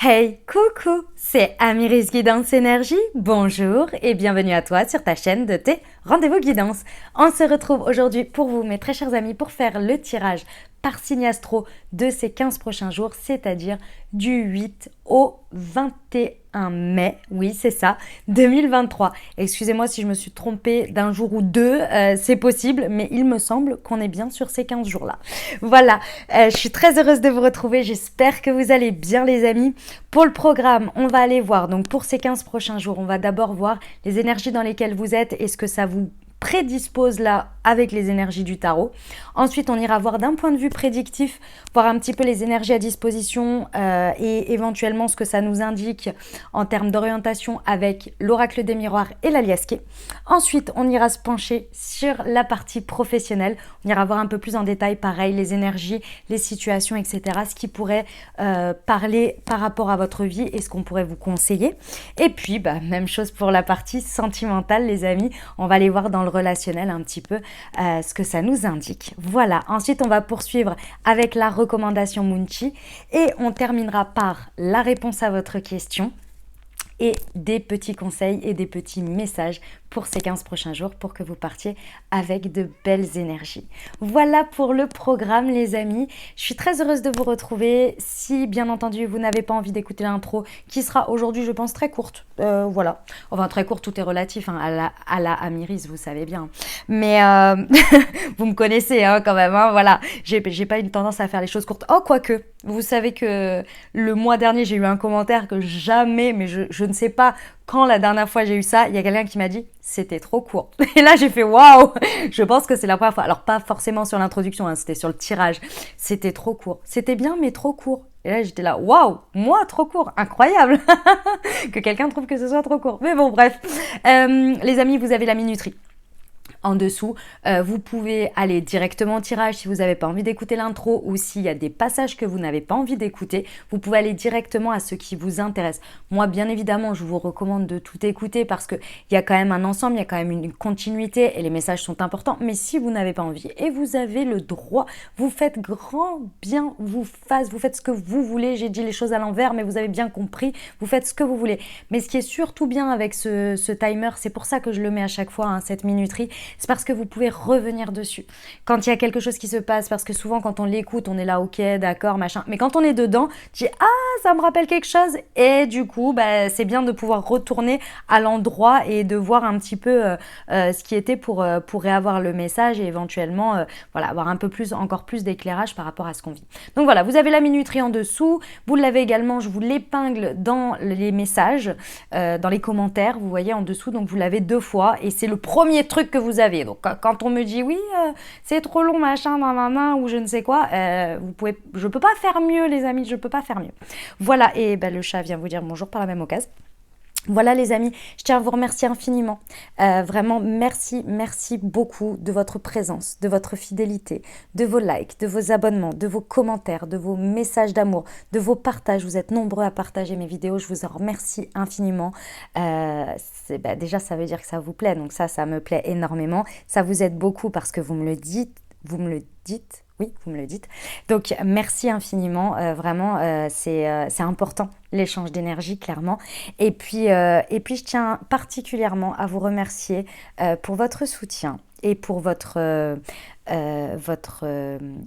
Hey, coucou, c'est Amiris Guidance Énergie. Bonjour et bienvenue à toi sur ta chaîne de tes rendez-vous guidance. On se retrouve aujourd'hui pour vous, mes très chers amis, pour faire le tirage par signe astro de ces 15 prochains jours, c'est-à-dire du 8 au 21 mai. Oui, c'est ça, 2023. Excusez-moi si je me suis trompée d'un jour ou deux, c'est possible, mais il me semble qu'on est bien sur ces 15 jours-là. Voilà, je suis très heureuse de vous retrouver. J'espère que vous allez bien, les amis. Pour le programme, on va aller voir, donc pour ces 15 prochains jours, on va d'abord voir les énergies dans lesquelles vous êtes et ce que ça vous prédispose là avec les énergies du tarot. Ensuite, on ira voir d'un point de vue prédictif, voir un petit peu les énergies à disposition et éventuellement ce que ça nous indique en termes d'orientation avec l'oracle des miroirs et l'aliasqué. Ensuite, on ira se pencher sur la partie professionnelle. On ira voir un peu plus en détail, pareil, les énergies, les situations, etc. Ce qui pourrait parler par rapport à votre vie et ce qu'on pourrait vous conseiller. Et puis, même chose pour la partie sentimentale, les amis. On va aller voir dans le relationnel un petit peu ce que ça nous indique. Voilà, ensuite on va poursuivre avec la recommandation Moonchi et on terminera par la réponse à votre question et des petits conseils et des petits messages pour ces 15 prochains jours pour que vous partiez avec de belles énergies. Voilà pour le programme, les amis. Je suis très heureuse de vous retrouver. Si, bien entendu, vous n'avez pas envie d'écouter l'intro, qui sera aujourd'hui, je pense, très courte. Voilà. Enfin, très courte, tout est relatif, hein, à la Amiris, vous savez bien. Mais vous me connaissez quand même, hein, voilà. J'ai pas une tendance à faire les choses courtes. Oh, quoique, vous savez que le mois dernier, j'ai eu un commentaire que jamais, mais je ne sais pas quand la dernière fois j'ai eu ça, il y a quelqu'un qui m'a dit c'était trop court. Et là j'ai fait waouh. Je pense que c'est la première fois. Alors pas forcément sur l'introduction, hein, c'était sur le tirage. C'était trop court. C'était bien mais trop court. Et là j'étais là waouh, moi trop court, incroyable que quelqu'un trouve que ce soit trop court. Mais bon bref, les amis, vous avez la minuterie en dessous. Vous pouvez aller directement au tirage si vous n'avez pas envie d'écouter l'intro ou s'il y a des passages que vous n'avez pas envie d'écouter. Vous pouvez aller directement à ce qui vous intéresse. Moi, bien évidemment, je vous recommande de tout écouter parce qu'il y a quand même un ensemble, il y a quand même une continuité et les messages sont importants. Mais si vous n'avez pas envie et vous avez le droit, vous faites grand bien, vous faites ce que vous voulez. J'ai dit les choses à l'envers, mais vous avez bien compris. Vous faites ce que vous voulez. Mais ce qui est surtout bien avec ce timer, c'est pour ça que je le mets à chaque fois, hein, cette minuterie, c'est parce que vous pouvez revenir dessus. Quand il y a quelque chose qui se passe, parce que souvent quand on l'écoute, on est là, ok, d'accord, machin. Mais quand on est dedans, tu dis, ah, ça me rappelle quelque chose. Et du coup, c'est bien de pouvoir retourner à l'endroit et de voir un petit peu ce qui était pour réavoir le message et éventuellement voilà, avoir un peu plus, encore plus d'éclairage par rapport à ce qu'on vit. Donc voilà, vous avez la minuterie en dessous. Vous l'avez également, je vous l'épingle dans les messages, dans les commentaires, vous voyez en dessous. Donc vous l'avez 2 fois et c'est le premier truc que vous avez. Donc quand on me dit oui, c'est trop long, machin, nanana, ou je ne sais quoi, je peux pas faire mieux, les amis, je peux pas faire mieux. Voilà, et le chat vient vous dire bonjour par la même occasion. Voilà les amis, je tiens à vous remercier infiniment. Vraiment, merci beaucoup de votre présence, de votre fidélité, de vos likes, de vos abonnements, de vos commentaires, de vos messages d'amour, de vos partages. Vous êtes nombreux à partager mes vidéos, je vous en remercie infiniment. Déjà, ça veut dire que ça vous plaît, donc ça me plaît énormément. Ça vous aide beaucoup parce que vous me le dites. Oui, vous me le dites. Donc, merci infiniment. Vraiment, c'est important, l'échange d'énergie, clairement. Et puis, je tiens particulièrement à vous remercier pour votre soutien et pour votre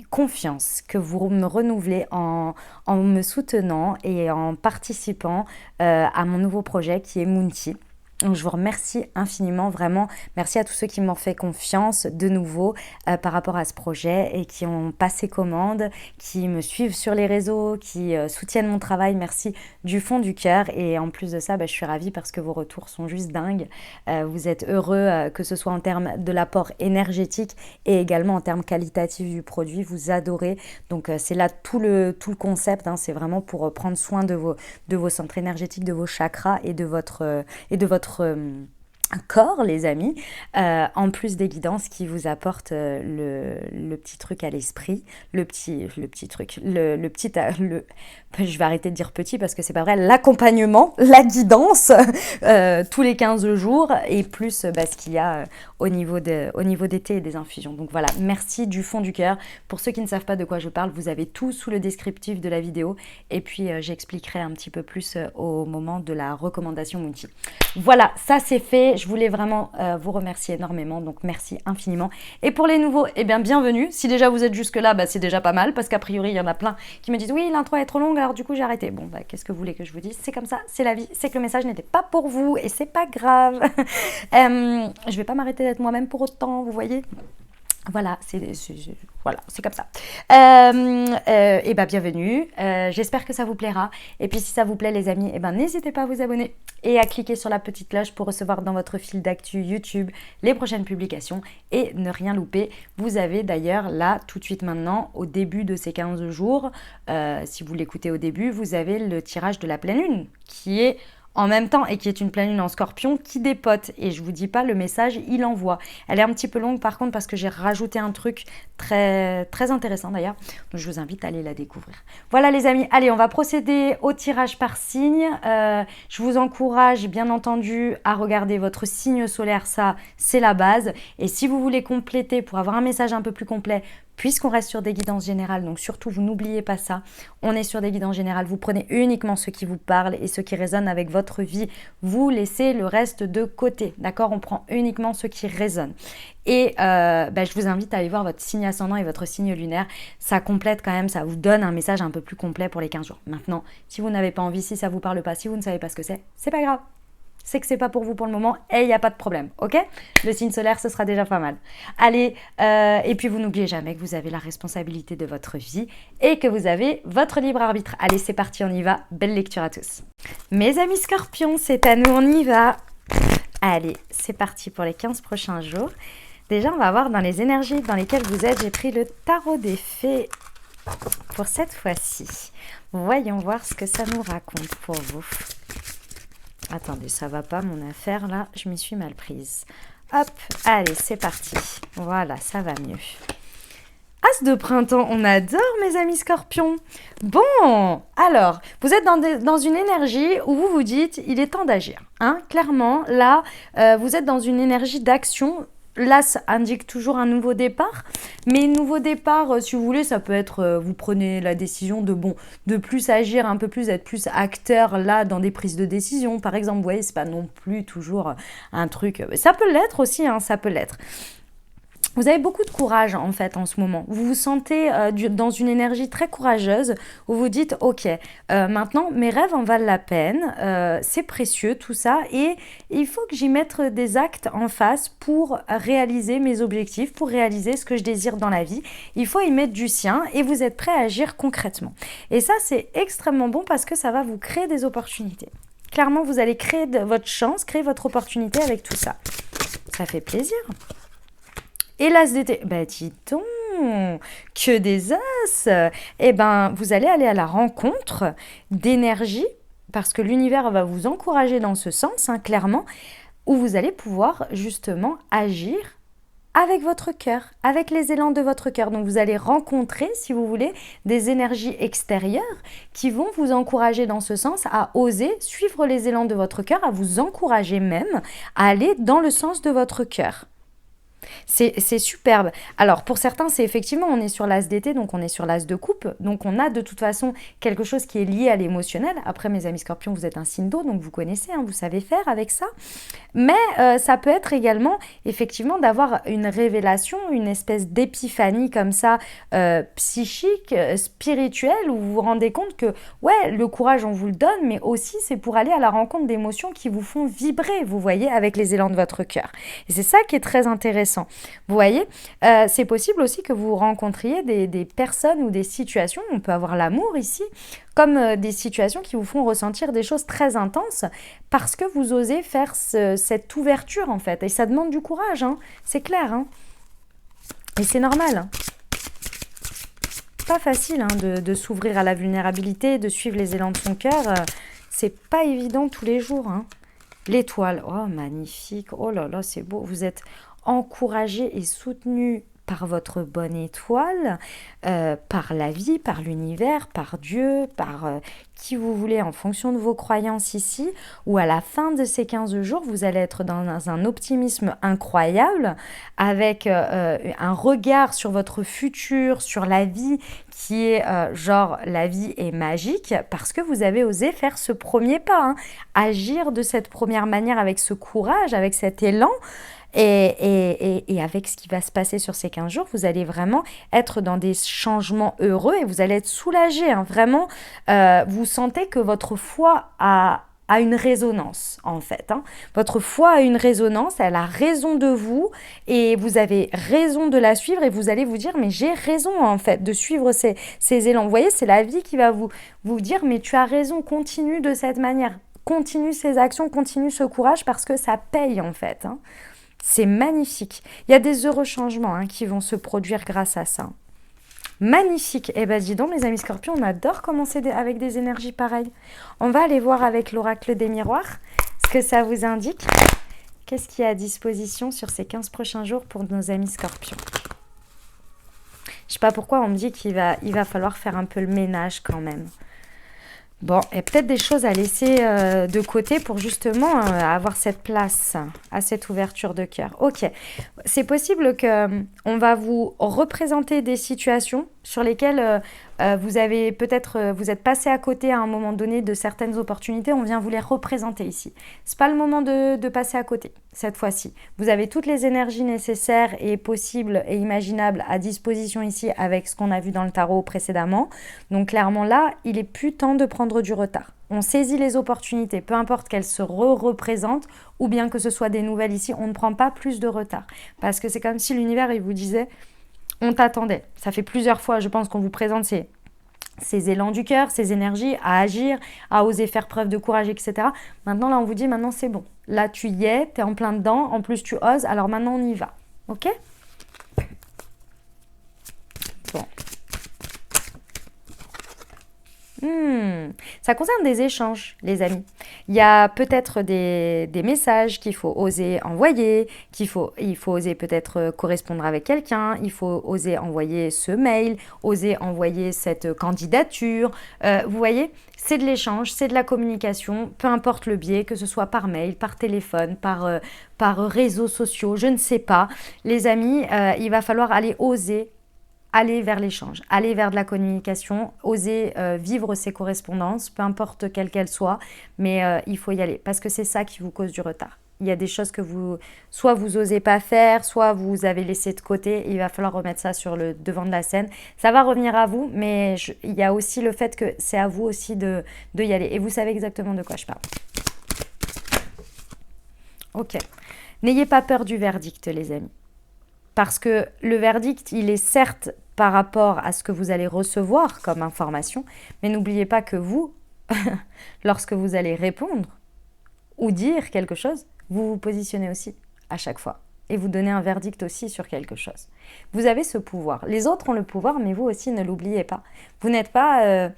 confiance que vous me renouvelez en me soutenant et en participant à mon nouveau projet qui est Moonchi. Donc je vous remercie infiniment, vraiment. Merci à tous ceux qui m'ont fait confiance de nouveau par rapport à ce projet et qui ont passé commande, qui me suivent sur les réseaux, qui soutiennent mon travail. Merci du fond du cœur. Et en plus de ça, je suis ravie parce que vos retours sont juste dingues. Vous êtes heureux, que ce soit en termes de l'apport énergétique et également en termes qualitatifs du produit. Vous adorez. Donc c'est là tout le concept. Hein, c'est vraiment pour prendre soin de vos centres énergétiques, de vos chakras et de votre corps, les amis, en plus des guidances qui vous apportent le petit truc à l'esprit, le petit truc, je vais arrêter de dire petit parce que c'est pas vrai, l'accompagnement, la guidance tous les 15 jours et plus ce qu'il y a au niveau des thés et des infusions. Donc voilà, merci du fond du cœur. Pour ceux qui ne savent pas de quoi je parle, vous avez tout sous le descriptif de la vidéo et puis j'expliquerai un petit peu plus au moment de la recommandation Mounty. Voilà, ça c'est fait. Je voulais vraiment vous remercier énormément, donc merci infiniment. Et pour les nouveaux, eh bien bienvenue. Si déjà vous êtes jusque là, c'est déjà pas mal parce qu'a priori il y en a plein qui me disent oui l'intro est trop longue alors du coup j'ai arrêté. Bon qu'est-ce que vous voulez que je vous dise? C'est comme ça, c'est la vie, c'est que le message n'était pas pour vous et c'est pas grave. Je vais pas m'arrêter d'être moi-même pour autant, vous voyez. Voilà, c'est comme ça. Et bienvenue. J'espère que ça vous plaira. Et puis si ça vous plaît les amis, n'hésitez pas à vous abonner et à cliquer sur la petite cloche pour recevoir dans votre fil d'actu YouTube les prochaines publications et ne rien louper. Vous avez d'ailleurs là, tout de suite maintenant, au début de ces 15 jours, si vous l'écoutez au début, vous avez le tirage de la pleine lune qui est en même temps et qui est une pleine lune en scorpion qui dépote. Et je vous dis pas, le message, il envoie. Elle est un petit peu longue par contre parce que j'ai rajouté un truc très, très intéressant d'ailleurs. Donc je vous invite à aller la découvrir. Voilà les amis, allez, on va procéder au tirage par signe. Je vous encourage bien entendu à regarder votre signe solaire, ça c'est la base. Et si vous voulez compléter pour avoir un message un peu plus complet, puisqu'on reste sur des guidances générales, donc surtout vous n'oubliez pas ça, on est sur des guidances générales, vous prenez uniquement ce qui vous parle et ce qui résonne avec votre vie, vous laissez le reste de côté, d'accord? On prend uniquement ce qui résonne. Et je vous invite à aller voir votre signe ascendant et votre signe lunaire, ça complète quand même, ça vous donne un message un peu plus complet pour les 15 jours. Maintenant, si vous n'avez pas envie, si ça ne vous parle pas, si vous ne savez pas ce que c'est pas grave. C'est que c'est pas pour vous pour le moment et il n'y a pas de problème, ok? Le signe solaire, ce sera déjà pas mal. Allez, et puis vous n'oubliez jamais que vous avez la responsabilité de votre vie et que vous avez votre libre arbitre. Allez, c'est parti, on y va. Belle lecture à tous. Mes amis scorpions, c'est à nous, on y va. Allez, c'est parti pour les 15 prochains jours. Déjà, on va voir dans les énergies dans lesquelles vous êtes. J'ai pris le tarot des fées pour cette fois-ci. Voyons voir ce que ça nous raconte pour vous. Attendez, ça va pas mon affaire là, je m'y suis mal prise. Hop, allez, c'est parti. Voilà, ça va mieux. As de printemps, on adore mes amis scorpions. Bon, alors, vous êtes dans une énergie où vous vous dites, il est temps d'agir. Hein, clairement, là, vous êtes dans une énergie d'action. L'As indique toujours un nouveau départ, mais nouveau départ, si vous voulez, ça peut être, vous prenez la décision de plus agir, un peu plus, être plus acteur là dans des prises de décision, par exemple, vous voyez, c'est pas non plus toujours un truc, ça peut l'être aussi, hein, ça peut l'être. Vous avez beaucoup de courage en fait en ce moment. Vous vous sentez dans une énergie très courageuse où vous dites ok, maintenant mes rêves en valent la peine, c'est précieux tout ça et il faut que j'y mette des actes en face pour réaliser mes objectifs, pour réaliser ce que je désire dans la vie. Il faut y mettre du sien et vous êtes prêt à agir concrètement. Et ça c'est extrêmement bon parce que ça va vous créer des opportunités. Clairement vous allez créer votre chance, créer votre opportunité avec tout ça. Ça fait plaisir. Et l'as d'été, dis donc, que des as. Vous allez aller à la rencontre d'énergie, parce que l'univers va vous encourager dans ce sens, hein, clairement, où vous allez pouvoir justement agir avec votre cœur, avec les élans de votre cœur. Donc vous allez rencontrer, si vous voulez, des énergies extérieures qui vont vous encourager dans ce sens à oser suivre les élans de votre cœur, à vous encourager même à aller dans le sens de votre cœur. C'est superbe. Alors pour certains, c'est effectivement, on est sur l'as d'été, donc on est sur l'as de coupe, donc on a de toute façon quelque chose qui est lié à l'émotionnel. Après mes amis scorpions, vous êtes un signe d'eau, donc vous connaissez, hein, vous savez faire avec ça. Mais ça peut être également effectivement d'avoir une révélation, une espèce d'épiphanie comme ça, psychique, spirituelle, où vous vous rendez compte que ouais, le courage on vous le donne, mais aussi c'est pour aller à la rencontre d'émotions qui vous font vibrer, vous voyez, avec les élans de votre cœur. Et c'est ça qui est très intéressant. Vous voyez, c'est possible aussi que vous rencontriez des personnes ou des situations, on peut avoir l'amour ici, comme des situations qui vous font ressentir des choses très intenses parce que vous osez faire cette ouverture en fait. Et ça demande du courage, hein, c'est clair. Hein. Et c'est normal. Hein. Pas facile hein, de s'ouvrir à la vulnérabilité, de suivre les élans de son cœur. C'est pas évident tous les jours. Hein. L'étoile, oh magnifique, oh là là, c'est beau. Vous êtes encouragé et soutenu par votre bonne étoile, par la vie, par l'univers, par Dieu, par qui vous voulez en fonction de vos croyances ici, où à la fin de ces 15 jours, vous allez être dans un optimisme incroyable, avec un regard sur votre futur, sur la vie, qui est genre la vie est magique, parce que vous avez osé faire ce premier pas, hein, agir de cette première manière avec ce courage, avec cet élan. Et avec ce qui va se passer sur ces 15 jours, vous allez vraiment être dans des changements heureux et vous allez être soulagé. Hein, vraiment, vous sentez que votre foi a une résonance, en fait. Hein. Votre foi a une résonance, elle a raison de vous et vous avez raison de la suivre et vous allez vous dire, mais j'ai raison, en fait, de suivre ces élans. Vous voyez, c'est la vie qui va vous dire, mais tu as raison, continue de cette manière. Continue ces actions, continue ce courage parce que ça paye, en fait. Hein. C'est magnifique. Il y a des heureux changements hein, qui vont se produire grâce à ça. Magnifique. Eh bien, dis donc, mes amis scorpions, on adore commencer avec des énergies pareilles. On va aller voir avec l'oracle des miroirs ce que ça vous indique. Qu'est-ce qui est à disposition sur ces 15 prochains jours pour nos amis scorpions? Je ne sais pas pourquoi on me dit qu'il va falloir faire un peu le ménage quand même. Bon, il y a peut-être des choses à laisser de côté pour justement avoir cette place à cette ouverture de cœur. Ok, c'est possible qu'on va vous représenter des situations sur lesquelles vous avez peut-être, vous êtes passé à côté à un moment donné de certaines opportunités, on vient vous les représenter ici. C'est pas le moment de passer à côté cette fois-ci. Vous avez toutes les énergies nécessaires et possibles et imaginables à disposition ici avec ce qu'on a vu dans le tarot précédemment. Donc clairement là, il est plus temps de prendre du retard. On saisit les opportunités, peu importe qu'elles se représentent ou bien que ce soit des nouvelles ici, on ne prend pas plus de retard. Parce que c'est comme si l'univers, il vous disait... On t'attendait. Ça fait plusieurs fois, je pense, qu'on vous présente ces élans du cœur, ces énergies à agir, à oser faire preuve de courage, etc. Maintenant, là, on vous dit, maintenant, c'est bon. Là, tu y es, tu es en plein dedans. En plus, tu oses. Alors maintenant, on y va. OK? Bon. Ça concerne des échanges, les amis. Il y a peut-être des messages qu'il faut oser envoyer, il faut oser peut-être correspondre avec quelqu'un, il faut oser envoyer ce mail, oser envoyer cette candidature. Vous voyez, c'est de l'échange, c'est de la communication, peu importe le biais, que ce soit par mail, par téléphone, par réseaux sociaux, je ne sais pas. Les amis, il va falloir aller vers l'échange, aller vers de la communication, oser vivre ces correspondances, peu importe quelles qu'elles soient, mais il faut y aller parce que c'est ça qui vous cause du retard. Il y a des choses que soit vous osez pas faire, soit vous avez laissé de côté et il va falloir remettre ça sur le devant de la scène. Ça va revenir à vous, mais il y a aussi le fait que c'est à vous aussi de y aller et vous savez exactement de quoi je parle. Ok. N'ayez pas peur du verdict, les amis. Parce que le verdict, il est certes par rapport à ce que vous allez recevoir comme information, mais n'oubliez pas que vous, lorsque vous allez répondre ou dire quelque chose, vous vous positionnez aussi à chaque fois et vous donnez un verdict aussi sur quelque chose. Vous avez ce pouvoir. Les autres ont le pouvoir, mais vous aussi, ne l'oubliez pas. Vous n'êtes pas...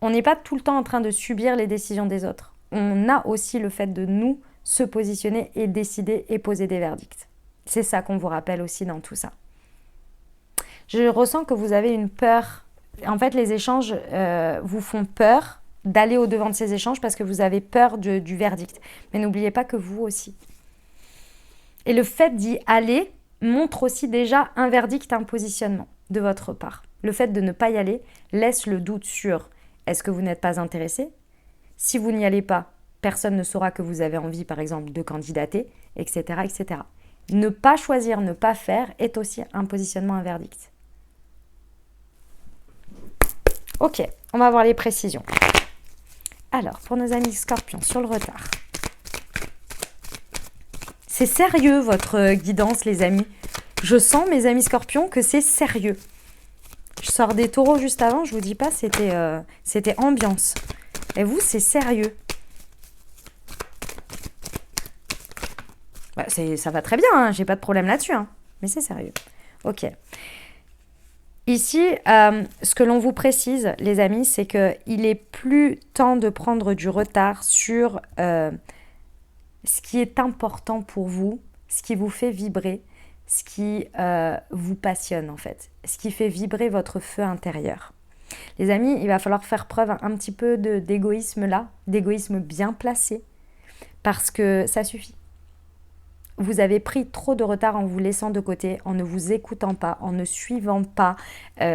on n'est pas tout le temps en train de subir les décisions des autres. On a aussi le fait de nous se positionner et décider et poser des verdicts. C'est ça qu'on vous rappelle aussi dans tout ça. Je ressens que vous avez une peur. En fait, les échanges vous font peur d'aller au-devant de ces échanges parce que vous avez peur du verdict. Mais n'oubliez pas que vous aussi. Et le fait d'y aller montre aussi déjà un verdict, un positionnement de votre part. Le fait de ne pas y aller laisse le doute sur est-ce que vous n'êtes pas intéressé? Si vous n'y allez pas, personne ne saura que vous avez envie, par exemple, de candidater, etc., etc. Ne pas choisir, ne pas faire est aussi un positionnement, un verdict. Ok, on va voir les précisions. Alors, pour nos amis scorpions, sur le retard. C'est sérieux votre guidance, les amis. Je sens, mes amis scorpions, que c'est sérieux. Je sors des taureaux juste avant, je vous dis pas, c'était ambiance. Et vous, c'est sérieux. Bah, ça va très bien, hein, j'ai pas de problème là-dessus, hein, mais c'est sérieux. Ok. Ici, ce que l'on vous précise, les amis, c'est qu'il est plus temps de prendre du retard sur ce qui est important pour vous, ce qui vous fait vibrer, ce qui vous passionne en fait, ce qui fait vibrer votre feu intérieur. Les amis, il va falloir faire preuve un petit peu d'égoïsme là, d'égoïsme bien placé, parce que ça suffit. Vous avez pris trop de retard en vous laissant de côté, en ne vous écoutant pas, en ne suivant pas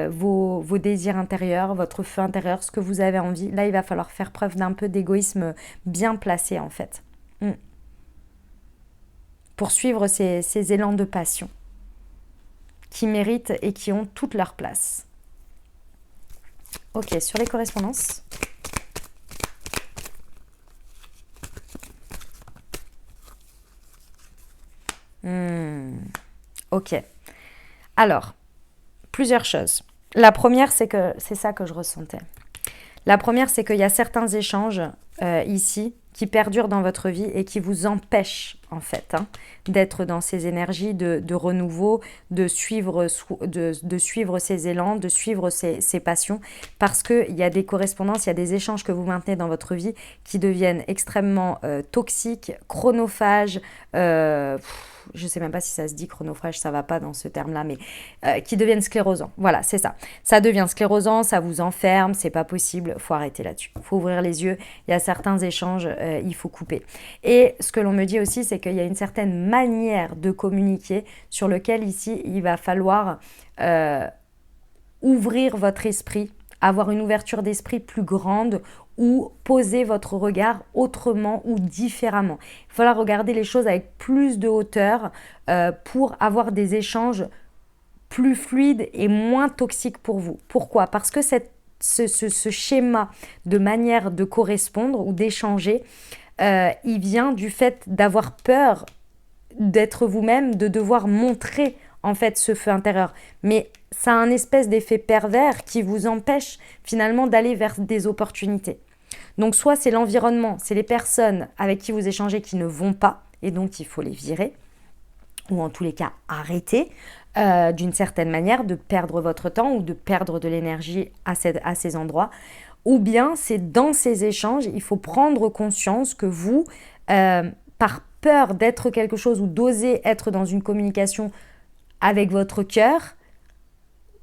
vos désirs intérieurs, votre feu intérieur, ce que vous avez envie. Là, il va falloir faire preuve d'un peu d'égoïsme bien placé en fait. Pour suivre ces élans de passion qui méritent et qui ont toute leur place. Ok, sur les correspondances. Ok. Alors, plusieurs choses. La première, c'est ça que je ressentais. La première, c'est qu'il y a certains échanges ici qui perdurent dans votre vie et qui vous empêchent en fait d'être dans ces énergies de renouveau, de suivre ces élans, de suivre ces passions, parce qu'il y a des correspondances, il y a des échanges que vous maintenez dans votre vie qui deviennent extrêmement toxiques, chronophages, je ne sais même pas si ça se dit chronophage, ça ne va pas dans ce terme-là, mais qui deviennent sclérosants. Voilà, c'est ça. Ça devient sclérosant, ça vous enferme, c'est pas possible, il faut arrêter là-dessus. Il faut ouvrir les yeux, il y a certains échanges, il faut couper. Et ce que l'on me dit aussi, c'est qu'il y a une certaine manière de communiquer sur lequel ici, il va falloir ouvrir votre esprit, avoir une ouverture d'esprit plus grande ou poser votre regard autrement ou différemment. Il va falloir regarder les choses avec plus de hauteur pour avoir des échanges plus fluides et moins toxiques pour vous. Pourquoi ? Parce que ce schéma de manière de correspondre ou d'échanger, il vient du fait d'avoir peur d'être vous-même, de devoir montrer en fait ce feu intérieur. Mais ça a un espèce d'effet pervers qui vous empêche finalement d'aller vers des opportunités. Donc soit c'est l'environnement, c'est les personnes avec qui vous échangez qui ne vont pas et donc il faut les virer, ou en tous les cas arrêter d'une certaine manière de perdre votre temps ou de perdre de l'énergie à ces endroits. Ou bien c'est dans ces échanges, il faut prendre conscience que vous, par peur d'être quelque chose ou d'oser être dans une communication avec votre cœur,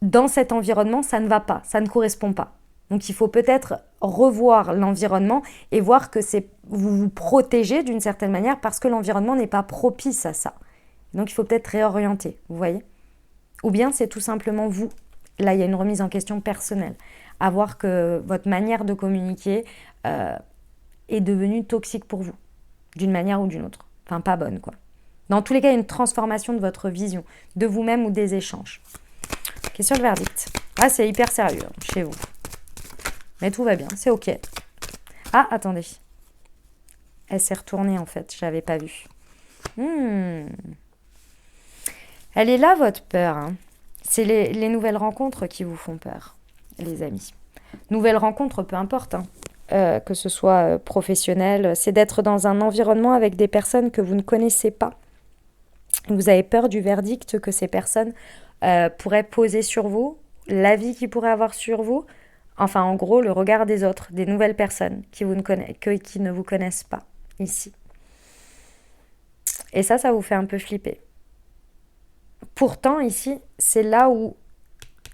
dans cet environnement, ça ne va pas, ça ne correspond pas. Donc il faut peut-être revoir l'environnement et voir que vous vous protégez d'une certaine manière parce que l'environnement n'est pas propice à ça. Donc il faut peut-être réorienter, vous voyez ? Ou bien c'est tout simplement vous. Là, il y a une remise en question personnelle. À voir que votre manière de communiquer est devenue toxique pour vous, d'une manière ou d'une autre. Enfin, pas bonne, quoi. Dans tous les cas, il y a une transformation de votre vision, de vous-même ou des échanges. Question de verdict. Ah, c'est hyper sérieux chez vous. Mais tout va bien, c'est ok. Ah, attendez. Elle s'est retournée en fait, je l'avais pas vue. Elle est là, votre peur. C'est les nouvelles rencontres qui vous font peur, les amis. Nouvelles rencontres, peu importe, que ce soit professionnel, c'est d'être dans un environnement avec des personnes que vous ne connaissez pas. Vous avez peur du verdict que ces personnes pourraient poser sur vous, l'avis qu'ils pourraient avoir sur vous, enfin en gros le regard des autres, des nouvelles personnes qui ne vous connaissent pas ici. Et ça vous fait un peu flipper. Pourtant ici, c'est là où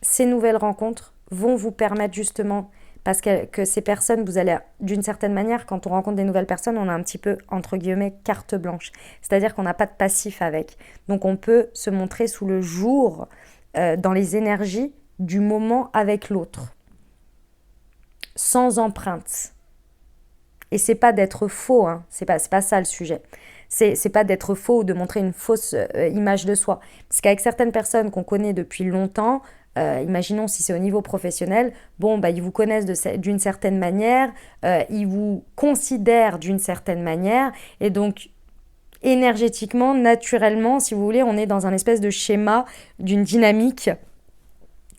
ces nouvelles rencontres vont vous permettre justement, parce que ces personnes, vous allez, d'une certaine manière, quand on rencontre des nouvelles personnes, on a un petit peu, entre guillemets, carte blanche. C'est-à-dire qu'on n'a pas de passif avec. Donc on peut se montrer sous le jour, dans les énergies du moment avec l'autre. Sans empreinte. Et c'est pas d'être faux, c'est pas ça le sujet. C'est pas d'être faux ou de montrer une fausse image de soi. Parce qu'avec certaines personnes qu'on connaît depuis longtemps, imaginons si c'est au niveau professionnel, ils vous connaissent d'une certaine manière, ils vous considèrent d'une certaine manière, et donc énergétiquement, naturellement, si vous voulez, on est dans un espèce de schéma, d'une dynamique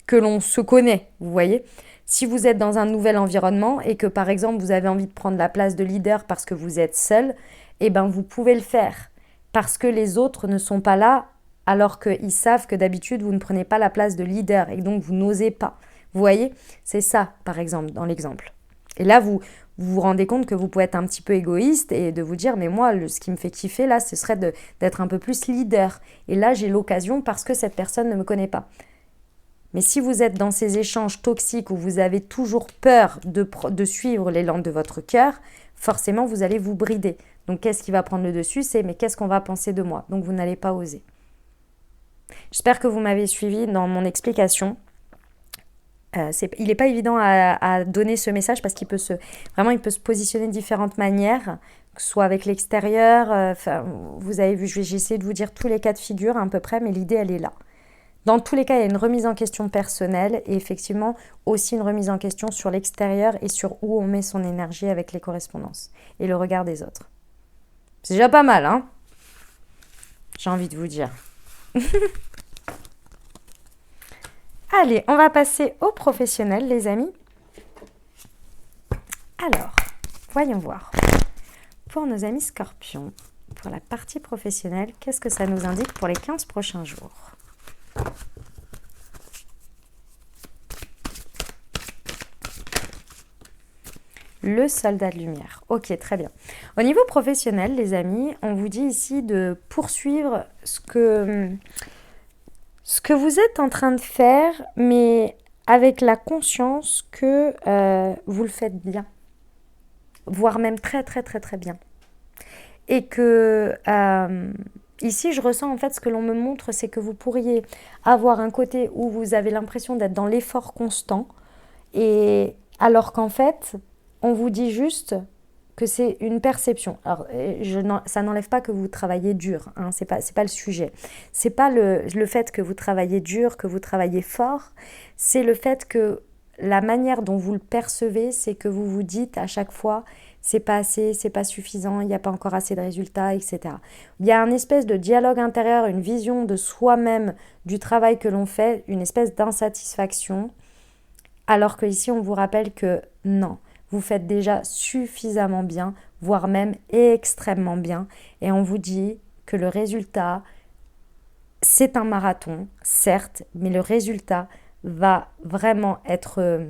que l'on se connaît, vous voyez. Si vous êtes dans un nouvel environnement et que par exemple vous avez envie de prendre la place de leader parce que vous êtes seul, vous pouvez le faire parce que les autres ne sont pas là alors qu'ils savent que d'habitude vous ne prenez pas la place de leader et donc vous n'osez pas. Vous voyez, c'est ça par exemple dans l'exemple. Et là vous vous vous rendez compte que vous pouvez être un petit peu égoïste et de vous dire, mais moi, ce qui me fait kiffer là, ce serait d'être un peu plus leader. Et là, j'ai l'occasion parce que cette personne ne me connaît pas. Mais si vous êtes dans ces échanges toxiques où vous avez toujours peur de suivre l'élan de votre cœur, forcément, vous allez vous brider. Donc, qu'est-ce qui va prendre le dessus? C'est, mais qu'est-ce qu'on va penser de moi? Donc, vous n'allez pas oser. J'espère que vous m'avez suivi dans mon explication. Il n'est pas évident à donner ce message parce qu'il peut vraiment, il peut se positionner de différentes manières, que ce soit avec l'extérieur. Vous avez vu, j'ai essayé de vous dire tous les cas de figure à peu près, mais l'idée, elle est là. Dans tous les cas, il y a une remise en question personnelle et effectivement aussi une remise en question sur l'extérieur et sur où on met son énergie avec les correspondances et le regard des autres. C'est déjà pas mal, hein? J'ai envie de vous dire. Allez, on va passer aux professionnels, les amis. Alors, voyons voir. Pour nos amis scorpions, pour la partie professionnelle, qu'est-ce que ça nous indique pour les 15 prochains jours ? Le soldat de lumière. Ok, très bien. Au niveau professionnel, les amis, on vous dit ici de poursuivre ce que vous êtes en train de faire, mais avec la conscience que vous le faites bien, voire même très très très très bien. Et que ici, je ressens en fait ce que l'on me montre, c'est que vous pourriez avoir un côté où vous avez l'impression d'être dans l'effort constant, et alors qu'en fait, on vous dit juste que c'est une perception. Alors, ça n'enlève pas que vous travaillez dur, hein, c'est pas le sujet. C'est pas le fait que vous travaillez dur, que vous travaillez fort, c'est le fait que la manière dont vous le percevez, c'est que vous vous dites à chaque fois, c'est pas assez, c'est pas suffisant, il n'y a pas encore assez de résultats, etc. Il y a un espèce de dialogue intérieur, une vision de soi-même, du travail que l'on fait, une espèce d'insatisfaction, alors que ici on vous rappelle que non, vous faites déjà suffisamment bien, voire même extrêmement bien, et on vous dit que le résultat, c'est un marathon, certes, mais le résultat va vraiment être...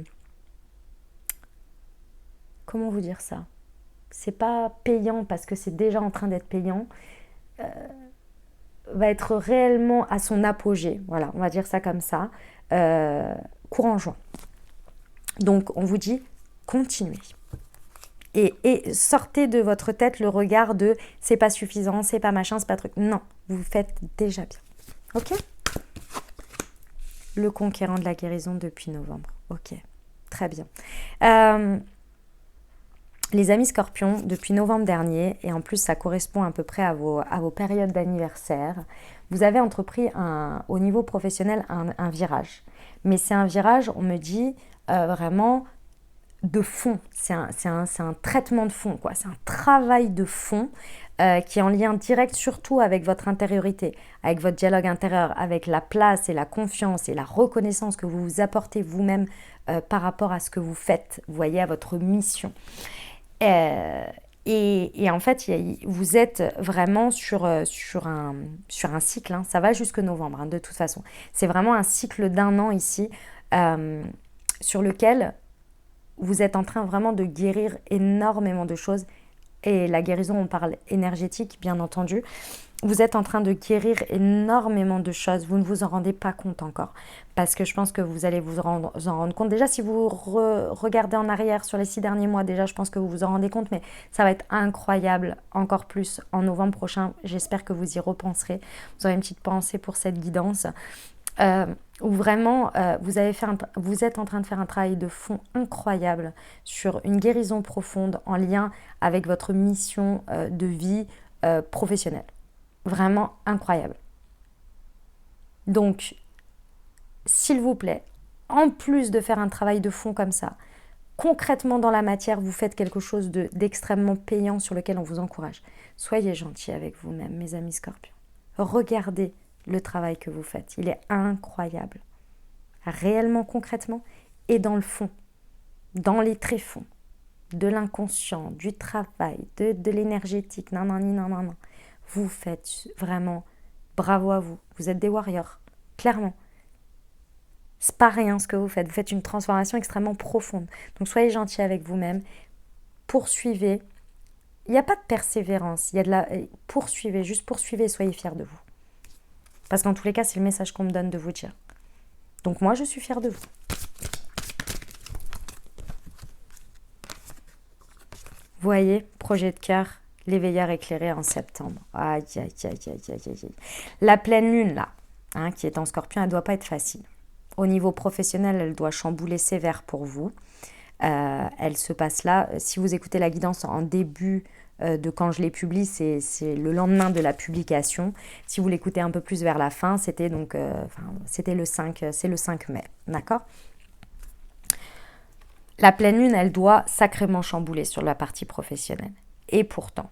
comment vous dire ça? C'est pas payant parce que c'est déjà en train d'être payant, va être réellement à son apogée, voilà, on va dire ça comme ça, courant juin. Donc on vous dit, continuez. Et sortez de votre tête le regard de c'est pas suffisant, c'est pas machin, c'est pas truc. Non, vous faites déjà bien. Ok ? Le conquérant de la guérison depuis novembre. Ok, très bien. Les amis scorpions, depuis novembre dernier, et en plus ça correspond à peu près à vos périodes d'anniversaire, vous avez entrepris au niveau professionnel un virage. Mais c'est un virage, on me dit, vraiment de fond. C'est un traitement de fond, quoi. C'est un travail de fond qui est en lien direct surtout avec votre intériorité, avec votre dialogue intérieur, avec la place et la confiance et la reconnaissance que vous vous apportez vous-même par rapport à ce que vous faites, vous voyez, à votre mission. Et en fait, vous êtes vraiment sur un cycle, hein. Ça va jusque novembre, hein, de toute façon. C'est vraiment un cycle d'un an ici, sur lequel vous êtes en train vraiment de guérir énormément de choses. Et la guérison, on parle énergétique, bien entendu. Vous êtes en train de guérir énormément de choses. Vous ne vous en rendez pas compte encore. Parce que je pense que vous allez vous en rendre compte. Déjà, si vous regardez en arrière sur les 6 derniers mois, déjà, je pense que vous vous en rendez compte. Mais ça va être incroyable, encore plus en novembre prochain. J'espère que vous y repenserez. Vous aurez une petite pensée pour cette guidance. Où vraiment, vous êtes en train de faire un travail de fond incroyable sur une guérison profonde en lien avec votre mission de vie professionnelle. Vraiment incroyable. Donc, s'il vous plaît, en plus de faire un travail de fond comme ça, concrètement dans la matière, vous faites quelque chose d'extrêmement payant sur lequel on vous encourage. Soyez gentils avec vous-même, mes amis scorpions. Regardez le travail que vous faites. Il est incroyable. Réellement, concrètement, et dans le fond, dans les tréfonds, de l'inconscient, du travail, de l'énergétique, non. Vous faites vraiment, bravo à vous. Vous êtes des warriors, clairement. C'est pas rien ce que vous faites. Vous faites une transformation extrêmement profonde. Donc soyez gentils avec vous-même. poursuivez. Il n'y a pas de persévérance, il y a de la... Poursuivez, juste poursuivez et soyez fiers de vous. Parce qu'en tous les cas, c'est le message qu'on me donne de vous dire. Donc moi, je suis fière de vous. Voyez, projet de cœur, l'éveilleur éclairé en septembre. Aïe, aïe, aïe, aïe, aïe, aïe. La pleine lune, là, qui est en scorpion, elle ne doit pas être facile. Au niveau professionnel, elle doit chambouler sévère pour vous. Elle se passe là. Si vous écoutez la guidance en début de quand je les publie, c'est le lendemain de la publication. Si vous l'écoutez un peu plus vers la fin, c'était donc c'était le 5, c'est le 5 mai, d'accord? La pleine lune, elle doit sacrément chambouler sur la partie professionnelle. Et pourtant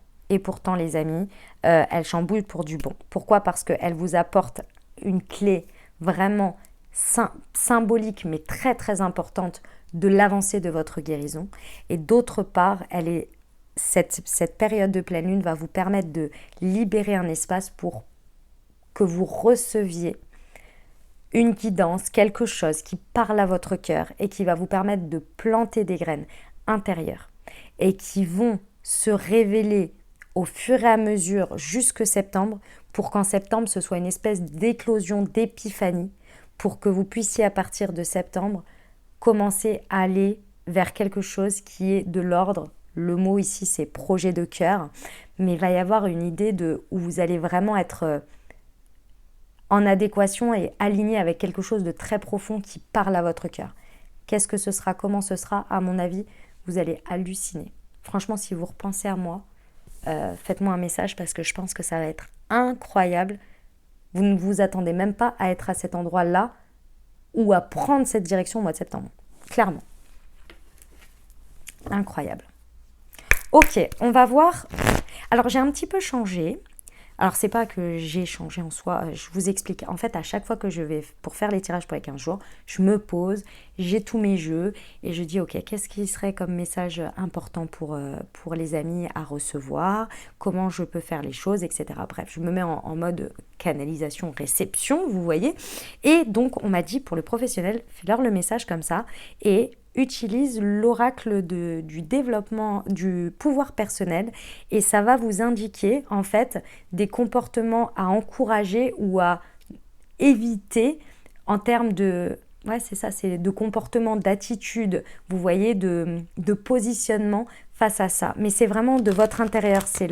les amis, elle chamboule pour du bon. Pourquoi? Parce qu'elle vous apporte une clé vraiment symbolique mais très très importante de l'avancée de votre guérison. Et d'autre part, cette période de pleine lune va vous permettre de libérer un espace pour que vous receviez une guidance, quelque chose qui parle à votre cœur et qui va vous permettre de planter des graines intérieures et qui vont se révéler au fur et à mesure jusque septembre pour qu'en septembre ce soit une espèce d'éclosion, d'épiphanie pour que vous puissiez à partir de septembre commencer à aller vers quelque chose qui est de l'ordre. Le mot ici c'est projet de cœur, mais il va y avoir une idée où vous allez vraiment être en adéquation et aligné avec quelque chose de très profond qui parle à votre cœur. Qu'est-ce que ce sera? Comment ce sera? À mon avis, vous allez halluciner. Franchement, si vous repensez à moi, faites-moi un message parce que je pense que ça va être incroyable. Vous ne vous attendez même pas à être à cet endroit-là ou à prendre cette direction au mois de septembre. Clairement. Incroyable. Ok, on va voir. Alors, j'ai un petit peu changé. Alors, c'est pas que j'ai changé en soi, je vous explique. En fait, à chaque fois que je vais pour faire les tirages pour les 15 jours, je me pose, j'ai tous mes jeux et je dis, ok, qu'est-ce qui serait comme message important pour les amis à recevoir, comment je peux faire les choses, etc. Bref, je me mets en mode canalisation, réception, vous voyez. Et donc, on m'a dit, pour le professionnel, fais-leur le message comme ça et utilise l'oracle du développement du pouvoir personnel et ça va vous indiquer en fait des comportements à encourager ou à éviter en termes de c'est ça, c'est de comportement, d'attitude, vous voyez, de positionnement face à ça. Mais c'est vraiment de votre intérieur, c'est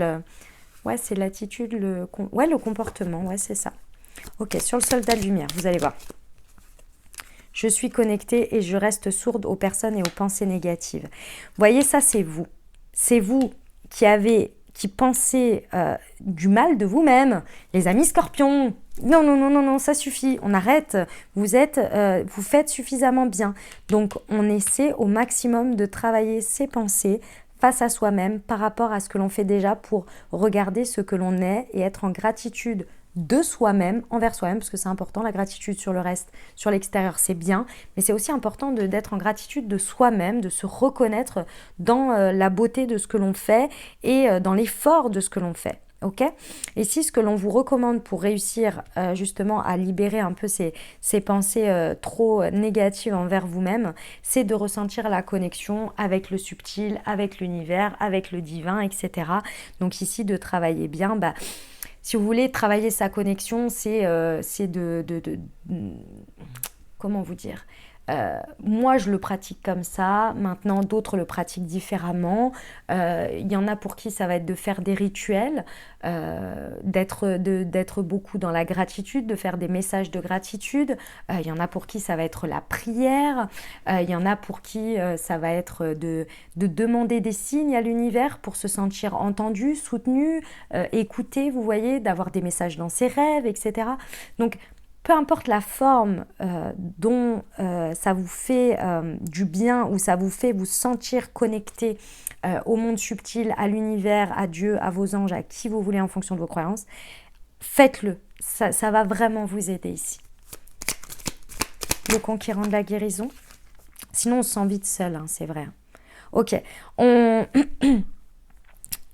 l'attitude, le comportement, c'est ça. Ok, sur le soldat de lumière, vous allez voir. Je suis connectée et je reste sourde aux personnes et aux pensées négatives. Vous voyez, ça, c'est vous. C'est vous qui pensez du mal de vous-même. Les amis scorpions, non, ça suffit. On arrête. Vous faites suffisamment bien. Donc, on essaie au maximum de travailler ses pensées face à soi-même par rapport à ce que l'on fait déjà pour regarder ce que l'on est et être en gratitude de soi-même, envers soi-même, parce que c'est important, la gratitude sur le reste, sur l'extérieur, c'est bien, mais c'est aussi important d'être en gratitude de soi-même, de se reconnaître dans la beauté de ce que l'on fait et dans l'effort de ce que l'on fait. Ok ? Et si ce que l'on vous recommande pour réussir justement à libérer un peu ces pensées trop négatives envers vous-même, c'est de ressentir la connexion avec le subtil, avec l'univers, avec le divin, etc. Donc ici, de travailler bien, si vous voulez travailler sa connexion, c'est comment vous dire, moi je le pratique comme ça, maintenant d'autres le pratiquent différemment. Il y en a pour qui ça va être de faire des rituels, d'être beaucoup dans la gratitude, de faire des messages de gratitude. Il y en a pour qui ça va être la prière. Il y en a pour qui ça va être de demander des signes à l'univers pour se sentir entendu, soutenu, écouté, vous voyez, d'avoir des messages dans ses rêves, etc. Donc, peu importe la forme dont ça vous fait du bien ou ça vous fait vous sentir connecté au monde subtil, à l'univers, à Dieu, à vos anges, à qui vous voulez en fonction de vos croyances, faites-le. Ça va vraiment vous aider ici. Le conquérant de la guérison. Sinon, on se sent vite seul, c'est vrai. Ok.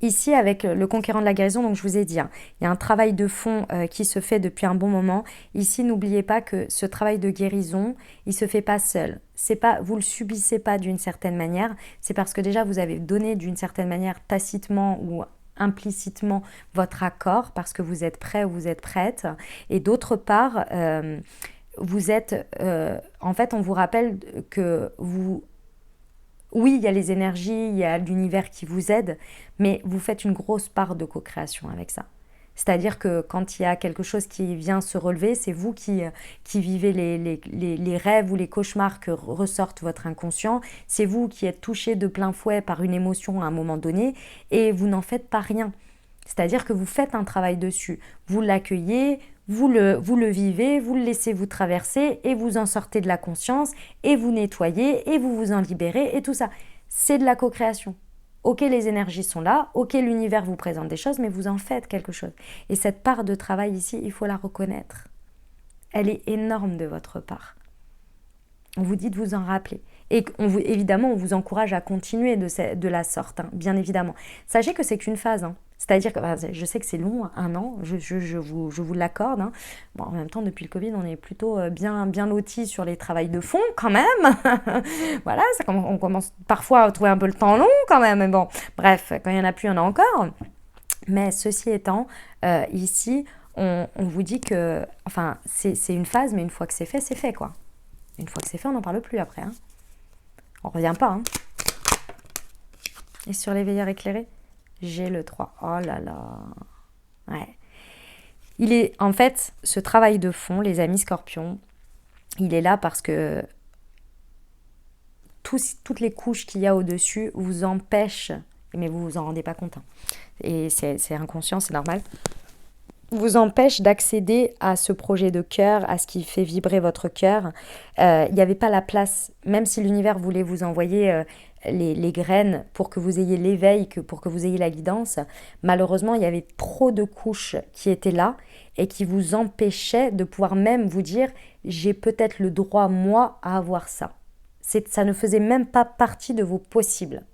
Ici, avec le conquérant de la guérison, donc je vous ai dit, hein, il y a un travail de fond qui se fait depuis un bon moment. Ici, n'oubliez pas que ce travail de guérison, il se fait pas seul. C'est pas, vous le subissez pas d'une certaine manière. C'est parce que déjà, vous avez donné d'une certaine manière tacitement ou implicitement votre accord parce que vous êtes prêt ou vous êtes prête. Et d'autre part, vous êtes, en fait, on vous rappelle que vous oui, il y a les énergies, il y a l'univers qui vous aide, mais vous faites une grosse part de co-création avec ça. C'est-à-dire que quand il y a quelque chose qui vient se relever, c'est vous qui vivez les rêves ou les cauchemars que ressortent votre inconscient. C'est vous qui êtes touché de plein fouet par une émotion à un moment donné et vous n'en faites pas rien. C'est-à-dire que vous faites un travail dessus. Vous l'accueillez, vous le vivez, vous le laissez vous traverser et vous en sortez de la conscience et vous nettoyez et vous vous en libérez et tout ça. C'est de la co-création. Ok, les énergies sont là, ok, l'univers vous présente des choses, mais vous en faites quelque chose. Et cette part de travail ici, il faut la reconnaître. Elle est énorme de votre part. On vous dit de vous en rappeler. Et évidemment, on vous encourage à continuer de la sorte, hein, bien évidemment. Sachez que c'est qu'une phase. Hein. C'est-à-dire que je sais que c'est long, un an, je vous l'accorde. Hein. Bon, en même temps, depuis le Covid, on est plutôt bien lotis sur les travails de fond quand même. Voilà, on commence parfois à trouver un peu le temps long quand même. Mais bon, bref, quand il n'y en a plus, il y en a encore. Mais ceci étant, ici, on vous dit que, enfin, c'est une phase, mais une fois que c'est fait, quoi. Une fois que c'est fait, on n'en parle plus après. Hein. On ne revient pas. Hein. Et sur les veilleurs éclairés, j'ai le 3. Oh là là. Ouais. Il est, en fait, ce travail de fond, les amis scorpions, il est là parce que toutes les couches qu'il y a au-dessus vous empêchent, mais vous vous en rendez pas compte. Hein. Et c'est inconscient, c'est normal. Vous empêche d'accéder à ce projet de cœur, à ce qui fait vibrer votre cœur. Il n'y avait pas la place, même si l'univers voulait vous envoyer les graines pour que vous ayez l'éveil, pour que vous ayez la guidance. Malheureusement, il y avait trop de couches qui étaient là et qui vous empêchaient de pouvoir même vous dire « j'ai peut-être le droit, moi, à avoir ça ». Ça ne faisait même pas partie de vos possibles.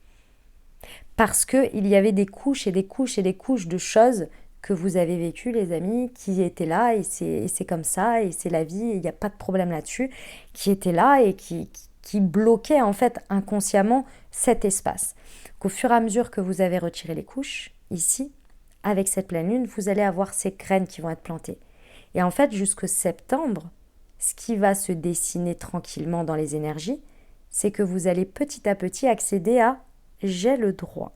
Parce qu'il y avait des couches et des couches et des couches de choses que vous avez vécu, les amis, qui étaient là, et c'est comme ça, et c'est la vie, il n'y a pas de problème là-dessus, qui étaient là et qui bloquaient en fait inconsciemment cet espace. Qu'au fur et à mesure que vous avez retiré les couches, ici, avec cette pleine lune, vous allez avoir ces graines qui vont être plantées. Et en fait, jusqu'au septembre, ce qui va se dessiner tranquillement dans les énergies, c'est que vous allez petit à petit accéder à « j'ai le droit ».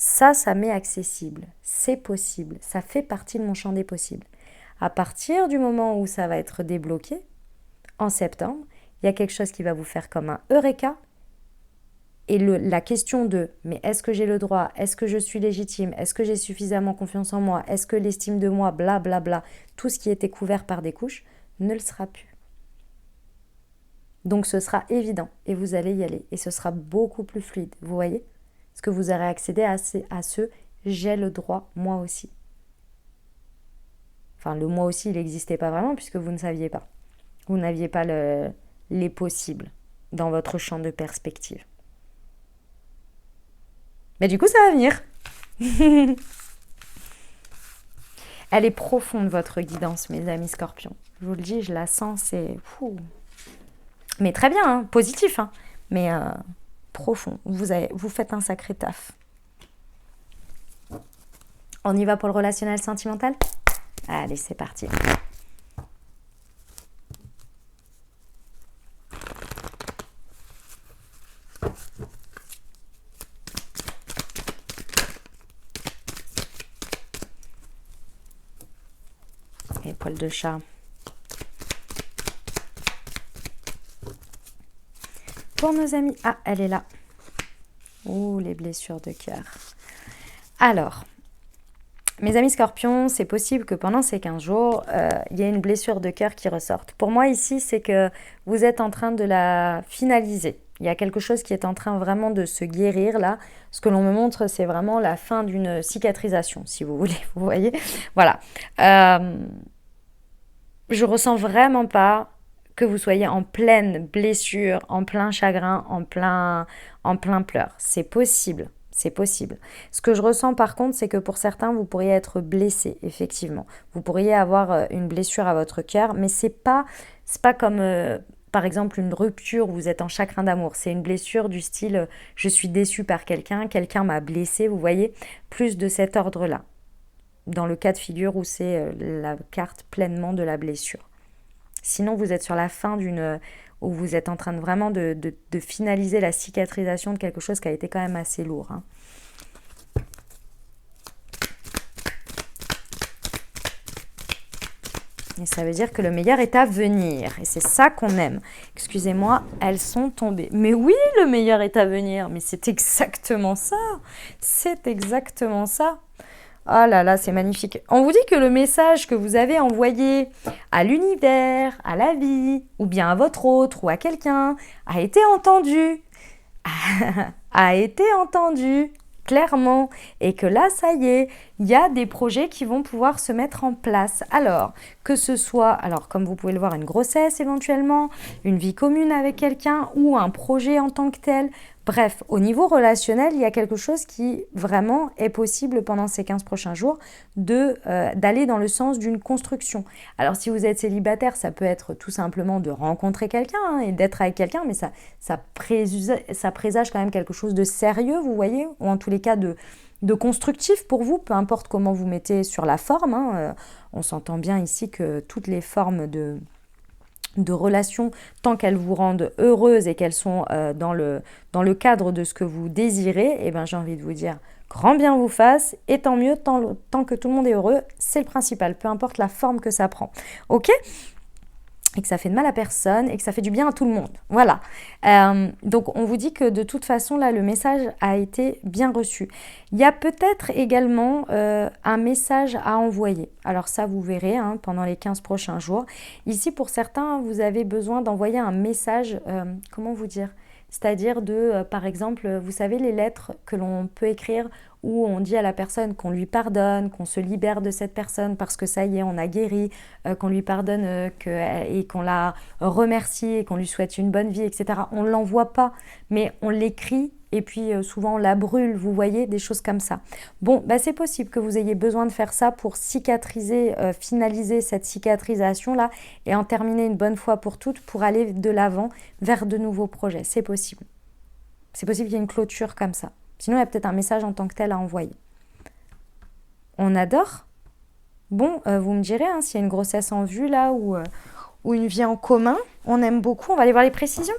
Ça m'est accessible, c'est possible, ça fait partie de mon champ des possibles. À partir du moment où ça va être débloqué, en septembre, il y a quelque chose qui va vous faire comme un eureka. Et la question de « mais est-ce que j'ai le droit ? Est-ce que je suis légitime ? Est-ce que j'ai suffisamment confiance en moi ? Est-ce que l'estime de moi ? Blablabla, bla, bla, tout ce qui était couvert par des couches ne le sera plus. » Donc ce sera évident et vous allez y aller. Et ce sera beaucoup plus fluide, vous voyez ? Parce que vous aurez accédé à ce « j'ai le droit, moi aussi ». Enfin, le « moi aussi », il n'existait pas vraiment puisque vous ne saviez pas. Vous n'aviez pas les possibles dans votre champ de perspective. Mais du coup, ça va venir. Elle est profonde, votre guidance, mes amis scorpions. Je vous le dis, je la sens, c'est... Mais très bien, hein, positif, hein. Mais... profond, vous faites un sacré taf. On y va pour le relationnel sentimental ? Allez, c'est parti. Et poil de chat. Pour nos amis... Ah, elle est là. Ouh, les blessures de cœur. Alors, mes amis scorpions, c'est possible que pendant ces 15 jours, il y ait une blessure de cœur qui ressorte. Pour moi, ici, c'est que vous êtes en train de la finaliser. Il y a quelque chose qui est en train vraiment de se guérir là. Ce que l'on me montre, c'est vraiment la fin d'une cicatrisation, si vous voulez. Vous voyez ? Voilà. Je ressens vraiment pas que vous soyez en pleine blessure, en plein chagrin, en plein pleur. C'est possible. C'est possible. Ce que je ressens par contre, c'est que pour certains, vous pourriez être blessé, effectivement. Vous pourriez avoir une blessure à votre cœur, mais c'est pas comme, par exemple, une rupture où vous êtes en chagrin d'amour. C'est une blessure du style, je suis déçu par quelqu'un, quelqu'un m'a blessé, vous voyez, plus de cet ordre-là. Dans le cas de figure où c'est la carte pleinement de la blessure. Sinon, vous êtes sur la fin où vous êtes en train de vraiment de finaliser la cicatrisation de quelque chose qui a été quand même assez lourd. Hein. Et ça veut dire que le meilleur est à venir. Et c'est ça qu'on aime. Excusez-moi, elles sont tombées. Mais oui, le meilleur est à venir. Mais c'est exactement ça. C'est exactement ça. Oh là là, c'est magnifique. On vous dit que le message que vous avez envoyé à l'univers, à la vie, ou bien à votre autre, ou à quelqu'un, a été entendu. A été entendu, clairement. Et que là, ça y est, il y a des projets qui vont pouvoir se mettre en place. Alors, que ce soit, comme vous pouvez le voir, une grossesse éventuellement, une vie commune avec quelqu'un, ou un projet en tant que tel. Bref, au niveau relationnel, il y a quelque chose qui vraiment est possible pendant ces 15 prochains jours d'aller dans le sens d'une construction. Alors si vous êtes célibataire, ça peut être tout simplement de rencontrer quelqu'un hein, et d'être avec quelqu'un, mais ça présage quand même quelque chose de sérieux, vous voyez, ou en tous les cas de constructif pour vous, peu importe comment vous mettez sur la forme. Hein, on s'entend bien ici que toutes les formes de relations, tant qu'elles vous rendent heureuse et qu'elles sont dans le cadre de ce que vous désirez, eh ben, j'ai envie de vous dire grand bien vous fasse, et tant mieux, tant que tout le monde est heureux, c'est le principal, peu importe la forme que ça prend. Ok ? Et que ça fait de mal à personne et que ça fait du bien à tout le monde. Voilà. Donc on vous dit que de toute façon, là, le message a été bien reçu. Il y a peut-être également un message à envoyer. Alors ça, vous verrez hein, pendant les 15 prochains jours. Ici, pour certains, vous avez besoin d'envoyer un message, comment vous dire ? C'est-à-dire par exemple, vous savez, les lettres que l'on peut écrire où on dit à la personne qu'on lui pardonne, qu'on se libère de cette personne parce que ça y est, on a guéri, qu'on lui pardonne et qu'on la remercie et qu'on lui souhaite une bonne vie, etc. On ne l'envoie pas, mais on l'écrit et puis souvent on la brûle, vous voyez, des choses comme ça. Bon, bah, c'est possible que vous ayez besoin de faire ça pour cicatriser, finaliser cette cicatrisation-là et en terminer une bonne fois pour toutes pour aller de l'avant vers de nouveaux projets. C'est possible. C'est possible qu'il y ait une clôture comme ça. Sinon, il y a peut-être un message en tant que tel à envoyer. On adore. Bon, vous me direz, hein, s'il y a une grossesse en vue là ou une vie en commun, on aime beaucoup. On va aller voir les précisions.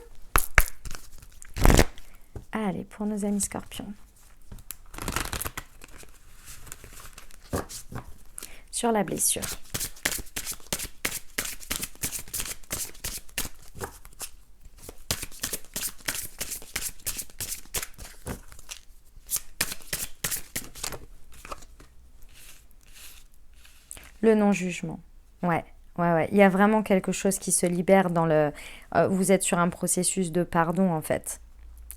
Allez, pour nos amis scorpions. Sur la blessure. Le non-jugement. Ouais. Il y a vraiment quelque chose qui se libère dans le... vous êtes sur un processus de pardon, en fait.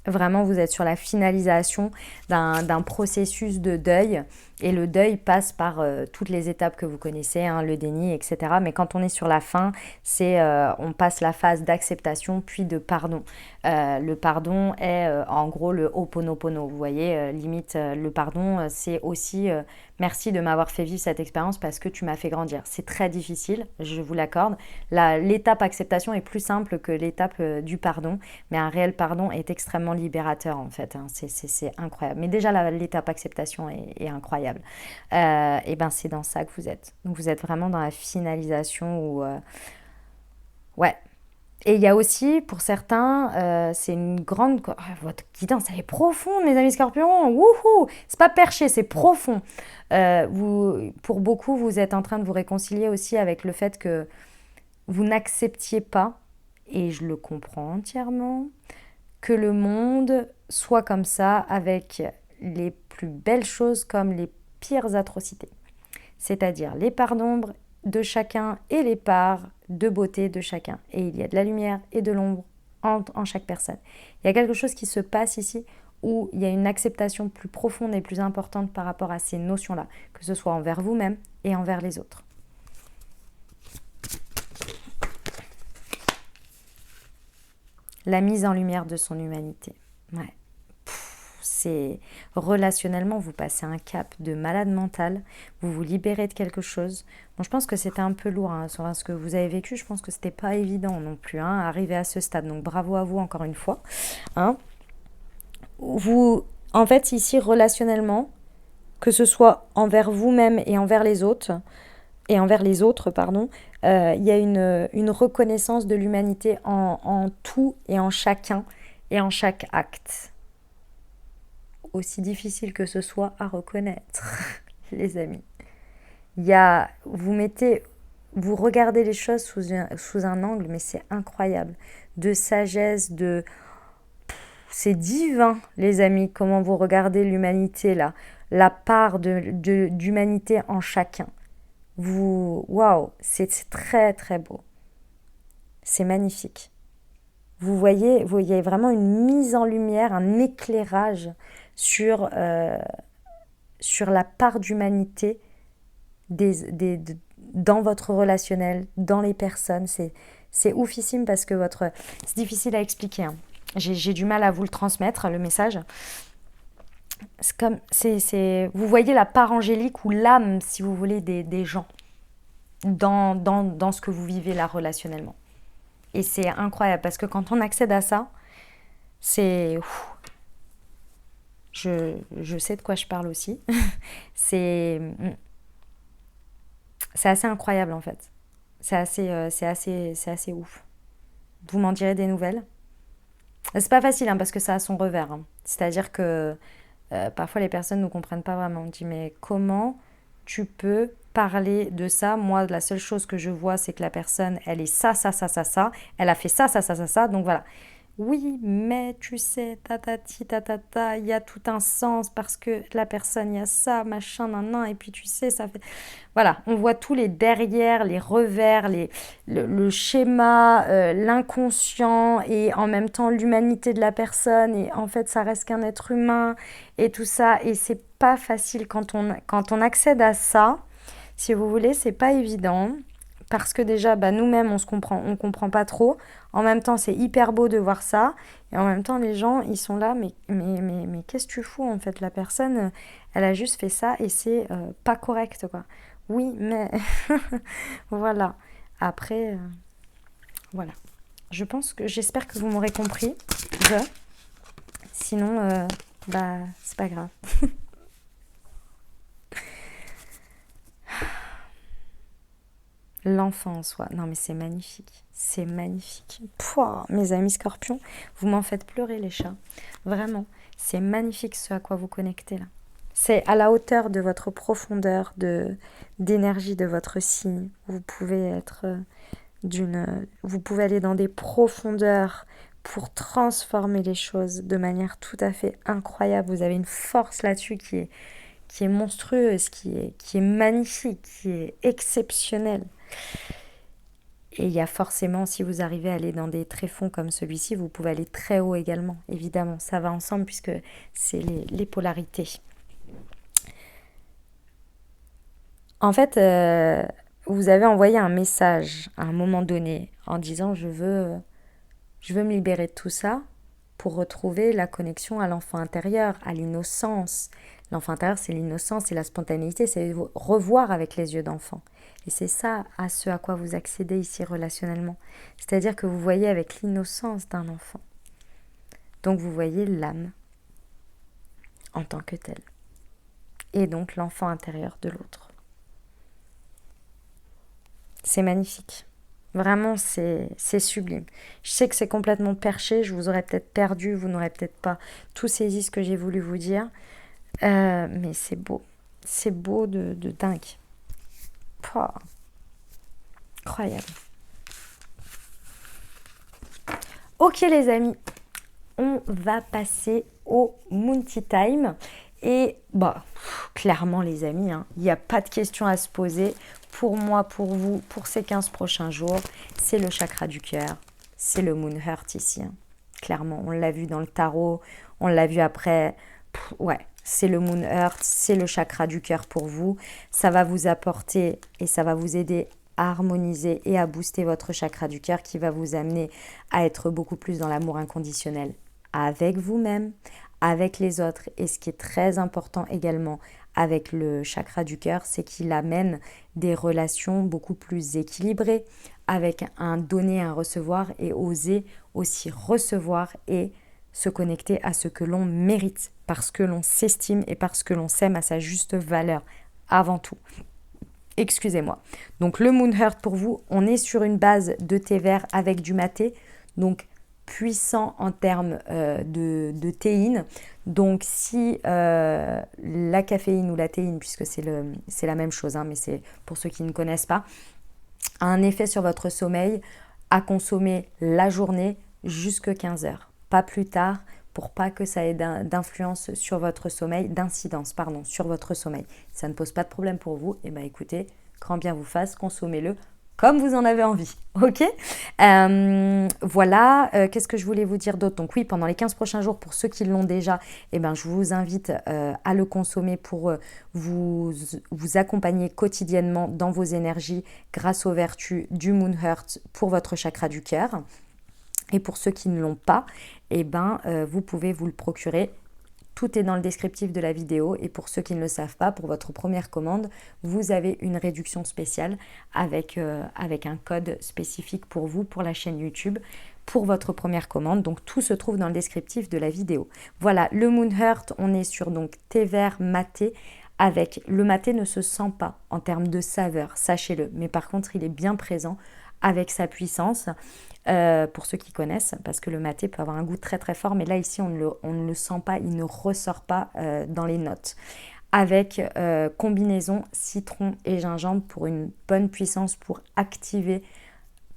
Vraiment, vous êtes sur la finalisation d'un processus de deuil. Et le deuil passe par toutes les étapes que vous connaissez, hein, le déni, etc. Mais quand on est sur la fin, on passe la phase d'acceptation puis de pardon. Le pardon est en gros le Ho'oponopono. Vous voyez, limite, le pardon, c'est aussi merci de m'avoir fait vivre cette expérience parce que tu m'as fait grandir. C'est très difficile, je vous l'accorde. L'étape acceptation est plus simple que l'étape du pardon, mais un réel pardon est extrêmement libérateur en fait. Hein. C'est incroyable. Mais déjà, l'étape acceptation est incroyable. Et ben c'est dans ça que vous êtes. Donc vous êtes vraiment dans la finalisation où... ouais. Et il y a aussi, pour certains, c'est une grande... votre guidance, elle est profonde, mes amis scorpions. Wouhou! C'est pas perché, c'est profond. Pour beaucoup, vous êtes en train de vous réconcilier aussi avec le fait que vous n'acceptiez pas, et je le comprends entièrement, que le monde soit comme ça, avec les plus belles choses comme les pires atrocités. C'est-à-dire les parts d'ombre de chacun et les parts de beauté de chacun. Et il y a de la lumière et de l'ombre en chaque personne. Il y a quelque chose qui se passe ici où il y a une acceptation plus profonde et plus importante par rapport à ces notions-là, que ce soit envers vous-même et envers les autres. La mise en lumière de son humanité. Ouais. c'est relationnellement, vous passez un cap de malade mental, vous vous libérez de quelque chose. Bon, je pense que c'était un peu lourd, hein, sur ce que vous avez vécu, je pense que c'était pas évident non plus, hein, arriver à ce stade. Donc bravo à vous encore une fois. Hein. Vous, en fait, ici, relationnellement, que ce soit envers vous-même et envers les autres, pardon, il y a une reconnaissance de l'humanité en tout et en chacun et en chaque acte. Aussi difficile que ce soit à reconnaître, les amis. Vous regardez les choses sous un angle, mais c'est incroyable, de sagesse, c'est divin, les amis, comment vous regardez l'humanité là, la part d'humanité en chacun. Waouh, c'est très très beau. C'est magnifique. Vous voyez vraiment une mise en lumière, un éclairage sur, sur la part d'humanité dans votre relationnel, dans les personnes. C'est oufissime parce que c'est difficile à expliquer. Hein. J'ai du mal à vous le transmettre, le message. Vous voyez la part angélique ou l'âme, si vous voulez, des gens dans ce que vous vivez là relationnellement. Et c'est incroyable parce que quand on accède à ça, c'est... Je sais de quoi je parle aussi. c'est assez incroyable en fait. C'est assez ouf. Vous m'en direz des nouvelles. C'est pas facile hein, parce que ça a son revers. Hein. C'est-à-dire que parfois les personnes ne comprennent pas vraiment. On dit mais comment tu peux parler de ça? Moi, la seule chose que je vois, c'est que la personne, elle est ça. Elle a fait ça. Donc voilà. Oui, mais tu sais, tatati, tatata, il y a tout un sens parce que la personne, il y a ça, machin, nan, et puis tu sais, ça fait... Voilà, on voit tous les derrière, les revers, le schéma, l'inconscient et en même temps l'humanité de la personne et en fait, ça reste qu'un être humain et tout ça. Et c'est pas facile quand on accède à ça, si vous voulez, c'est pas évident. Parce que déjà, nous-mêmes, on comprend pas trop. En même temps, c'est hyper beau de voir ça. Et en même temps, les gens, ils sont là, mais qu'est-ce que tu fous en fait? La personne, elle a juste fait ça et c'est pas correct, quoi. Oui, mais voilà. Après, voilà. J'espère que vous m'aurez compris. Sinon, c'est pas grave. L'enfant en soi. Non mais c'est magnifique. C'est magnifique. Pouah, mes amis scorpions, vous m'en faites pleurer les chats. Vraiment. C'est magnifique ce à quoi vous connectez là. C'est à la hauteur de votre profondeur d'énergie de votre signe. Vous pouvez vous pouvez aller dans des profondeurs pour transformer les choses de manière tout à fait incroyable. Vous avez une force là-dessus qui est monstrueuse, qui est magnifique, qui est exceptionnelle. Et il y a forcément, si vous arrivez à aller dans des tréfonds comme celui-ci, vous pouvez aller très haut également, évidemment. Ça va ensemble puisque c'est les polarités. En fait, vous avez envoyé un message à un moment donné en disant je veux me libérer de tout ça pour retrouver la connexion à l'enfant intérieur, à l'innocence. L'enfant intérieur, c'est l'innocence, c'est la spontanéité, c'est revoir avec les yeux d'enfant. Et c'est ça à ce à quoi vous accédez ici relationnellement. C'est-à-dire que vous voyez avec l'innocence d'un enfant. Donc vous voyez l'âme en tant que telle. Et donc l'enfant intérieur de l'autre. C'est magnifique. Vraiment, c'est sublime. Je sais que c'est complètement perché, je vous aurais peut-être perdu, vous n'aurez peut-être pas tout saisi ce que j'ai voulu vous dire. Mais c'est beau. C'est beau de dingue. Pouah. Incroyable. Ok les amis, on va passer au Moonty Time. Et clairement les amis, il n'y a pas de question à se poser. Pour moi, pour vous, pour ces 15 prochains jours, c'est le chakra du cœur. C'est le Moon Heart ici. Clairement, on l'a vu dans le tarot, on l'a vu après. C'est le Moon Heart, c'est le chakra du cœur pour vous. Ça va vous apporter et ça va vous aider à harmoniser et à booster votre chakra du cœur qui va vous amener à être beaucoup plus dans l'amour inconditionnel avec vous-même, avec les autres. Et ce qui est très important également avec le chakra du cœur, c'est qu'il amène des relations beaucoup plus équilibrées, avec un donner, un recevoir, et oser aussi recevoir et se connecter à ce que l'on mérite, parce que l'on s'estime et parce que l'on s'aime à sa juste valeur, avant tout. Excusez-moi. Donc le Moon Heart pour vous, on est sur une base de thé vert avec du maté, donc puissant en termes de théine. Donc si la caféine ou la théine, puisque c'est la même chose, hein, mais c'est pour ceux qui ne connaissent pas, a un effet sur votre sommeil, à consommer la journée jusqu'à 15 heures, pas plus tard, pour pas que ça ait d'influence sur votre sommeil, d'incidence, pardon, sur votre sommeil. Si ça ne pose pas de problème pour vous, eh bien écoutez, grand bien vous fasse, consommez-le comme vous en avez envie, ok. Voilà, qu'est-ce que je voulais vous dire d'autre? Donc oui, pendant les 15 prochains jours, pour ceux qui l'ont déjà, eh ben, je vous invite à le consommer pour vous accompagner quotidiennement dans vos énergies grâce aux vertus du Moon Heart pour votre chakra du cœur. Et pour ceux qui ne l'ont pas, eh ben, vous pouvez vous le procurer. Tout est dans le descriptif de la vidéo. Et pour ceux qui ne le savent pas, pour votre première commande, vous avez une réduction spéciale avec un code spécifique pour vous, pour la chaîne YouTube, pour votre première commande. Donc tout se trouve dans le descriptif de la vidéo. Voilà, le Moon Heart, on est sur donc thé vert maté. Avec le maté ne se sent pas en termes de saveur, sachez-le. Mais par contre, il est bien présent avec sa puissance. Pour ceux qui connaissent, parce que le maté peut avoir un goût très très fort, mais là ici on ne le sent pas, il ne ressort pas dans les notes. Avec combinaison citron et gingembre pour une bonne puissance, pour activer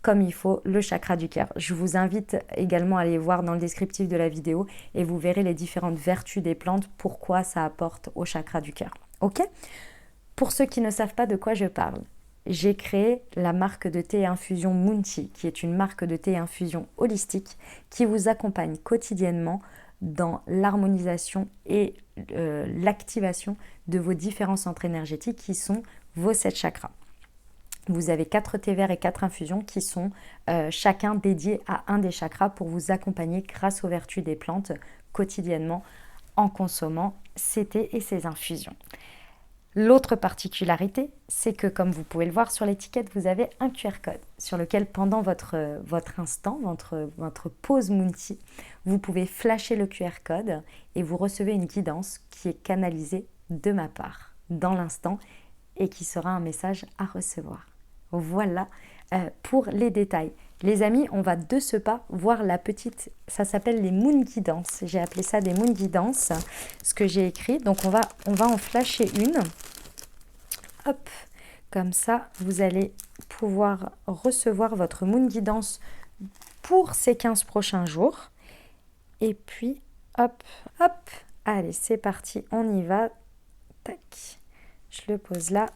comme il faut le chakra du cœur. Je vous invite également à aller voir dans le descriptif de la vidéo et vous verrez les différentes vertus des plantes, pourquoi ça apporte au chakra du cœur. Ok ? Pour ceux qui ne savent pas de quoi je parle, j'ai créé la marque de thé et infusion Moonchi, qui est une marque de thé et infusion holistique qui vous accompagne quotidiennement dans l'harmonisation et l'activation de vos différents centres énergétiques qui sont vos 7 chakras. Vous avez 4 thés verts et 4 infusions qui sont chacun dédiés à un des chakras pour vous accompagner grâce aux vertus des plantes quotidiennement en consommant ces thés et ces infusions. L'autre particularité, c'est que comme vous pouvez le voir sur l'étiquette, vous avez un QR code sur lequel pendant votre instant, votre pause Moonchi, vous pouvez flasher le QR code et vous recevez une guidance qui est canalisée de ma part dans l'instant et qui sera un message à recevoir. Voilà pour les détails. Les amis, on va de ce pas voir la petite, ça s'appelle les Moon Guidances. J'ai appelé ça des Moon Guidances, ce que j'ai écrit. Donc on va en flasher une. Hop, comme ça, vous allez pouvoir recevoir votre Moon Guidance pour ces 15 prochains jours. Et puis, hop, hop, allez, c'est parti, on y va. Tac, je le pose là,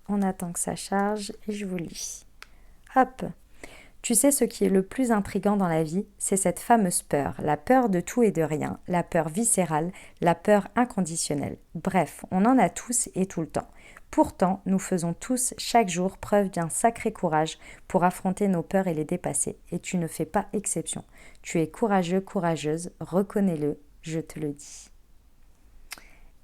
on attend que ça charge et je vous lis. Hop. Tu sais ce qui est le plus intriguant dans la vie, c'est cette fameuse peur, la peur de tout et de rien, la peur viscérale, la peur inconditionnelle. Bref, on en a tous et tout le temps. Pourtant, nous faisons tous chaque jour preuve d'un sacré courage pour affronter nos peurs et les dépasser. Et tu ne fais pas exception. Tu es courageux, courageuse, reconnais-le, je te le dis.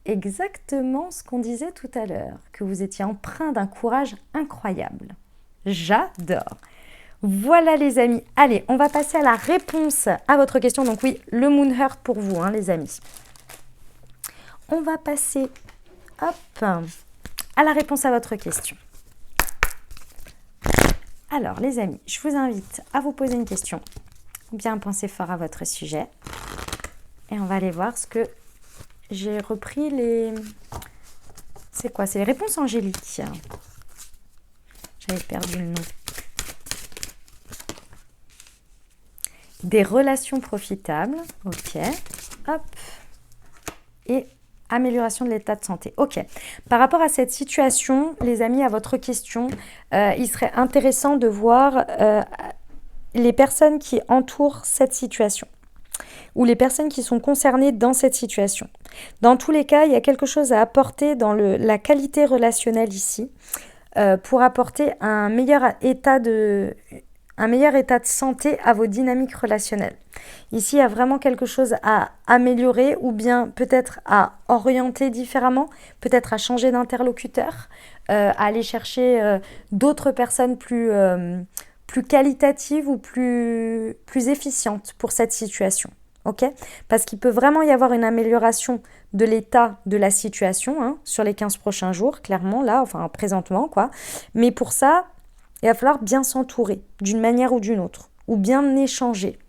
Exactement ce qu'on disait tout à l'heure, que vous étiez empreint d'un courage incroyable. J'adore. Voilà les amis, allez, on va passer à la réponse à votre question. Donc oui, le Moon Heart pour vous, hein, les amis. On va passer, hop, à la réponse à votre question. Alors les amis, je vous invite à vous poser une question. Bien penser fort à votre sujet. Et on va aller voir ce que j'ai repris les... C'est quoi? C'est les réponses angéliques. J'avais perdu le nom. Des relations profitables, ok, hop, et amélioration de l'état de santé, ok. Par rapport à cette situation, les amis, à votre question, il serait intéressant de voir les personnes qui entourent cette situation ou les personnes qui sont concernées dans cette situation. Dans tous les cas, il y a quelque chose à apporter dans la qualité relationnelle ici pour apporter un meilleur état de un meilleur état de santé à vos dynamiques relationnelles. Ici, il y a vraiment quelque chose à améliorer ou bien peut-être à orienter différemment, peut-être à changer d'interlocuteur, à aller chercher d'autres personnes plus qualitatives ou plus efficientes pour cette situation. Ok, parce qu'il peut vraiment y avoir une amélioration de l'état de la situation hein, sur les 15 prochains jours, clairement, là, enfin présentement, quoi. Mais pour ça, il va falloir bien s'entourer d'une manière ou d'une autre, ou bien échanger.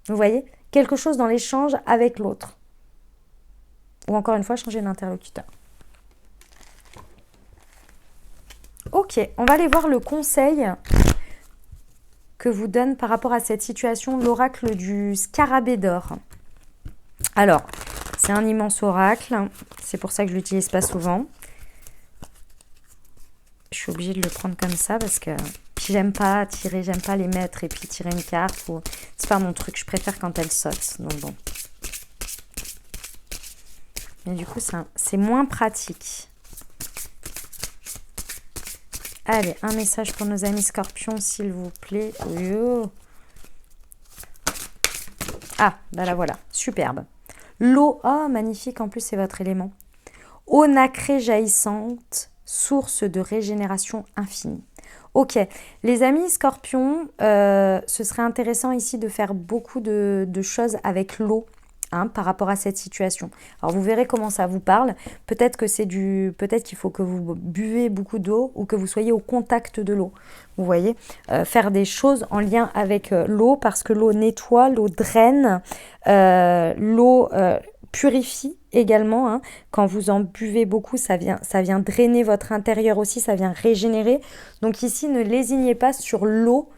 Vous voyez, quelque chose dans l'échange avec l'autre. Ou encore une fois, changer d'interlocuteur. Ok, on va aller voir le conseil que vous donne par rapport à cette situation l'oracle du scarabée d'or. Alors, c'est un immense oracle, c'est pour ça que je l'utilise pas souvent. Je suis obligée de le prendre comme ça parce que j'aime pas tirer, j'aime pas les mettre et puis tirer une carte. C'est pas mon truc, je préfère quand elle saute. Donc bon. Mais du coup, c'est moins pratique. Allez, un message pour nos amis scorpions, s'il vous plaît. Oh. Ah, bah là voilà, superbe. L'eau, oh magnifique, en plus c'est votre élément. Eau nacrée jaillissante, source de régénération infinie. Ok, les amis scorpions, ce serait intéressant ici de faire beaucoup de choses avec l'eau. Hein, par rapport à cette situation. Alors vous verrez comment ça vous parle. Peut-être qu'il faut que vous buvez beaucoup d'eau ou que vous soyez au contact de l'eau. Vous voyez, faire des choses en lien avec l'eau parce que l'eau nettoie, l'eau draine, l'eau purifie également. Hein. Quand vous en buvez beaucoup, ça vient drainer votre intérieur aussi, ça vient régénérer. Donc ici, ne lésignez pas sur l'eau.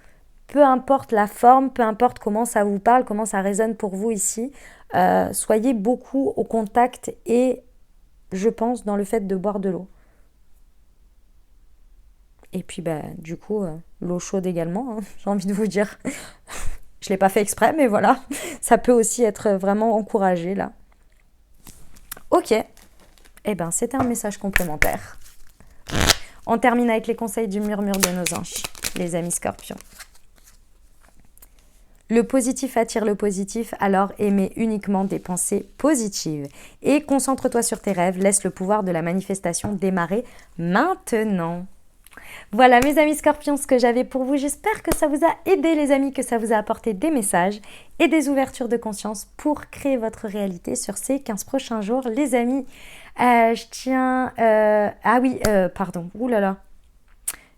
Peu importe la forme, peu importe comment ça vous parle, comment ça résonne pour vous ici, soyez beaucoup au contact et, je pense, dans le fait de boire de l'eau. Et puis, bah, du coup, l'eau chaude également, hein, j'ai envie de vous dire. Je ne l'ai pas fait exprès, mais voilà, ça peut aussi être vraiment encouragé, là. Ok, eh ben, c'était un message complémentaire. On termine avec les conseils du murmure de nos anges, les amis scorpions. Le positif attire le positif, alors émets uniquement des pensées positives. Et concentre-toi sur tes rêves, laisse le pouvoir de la manifestation démarrer maintenant. Voilà mes amis scorpions, ce que j'avais pour vous. J'espère que ça vous a aidé les amis, que ça vous a apporté des messages et des ouvertures de conscience pour créer votre réalité sur ces 15 prochains jours. Les amis, je tiens... ah oui, pardon, oulala,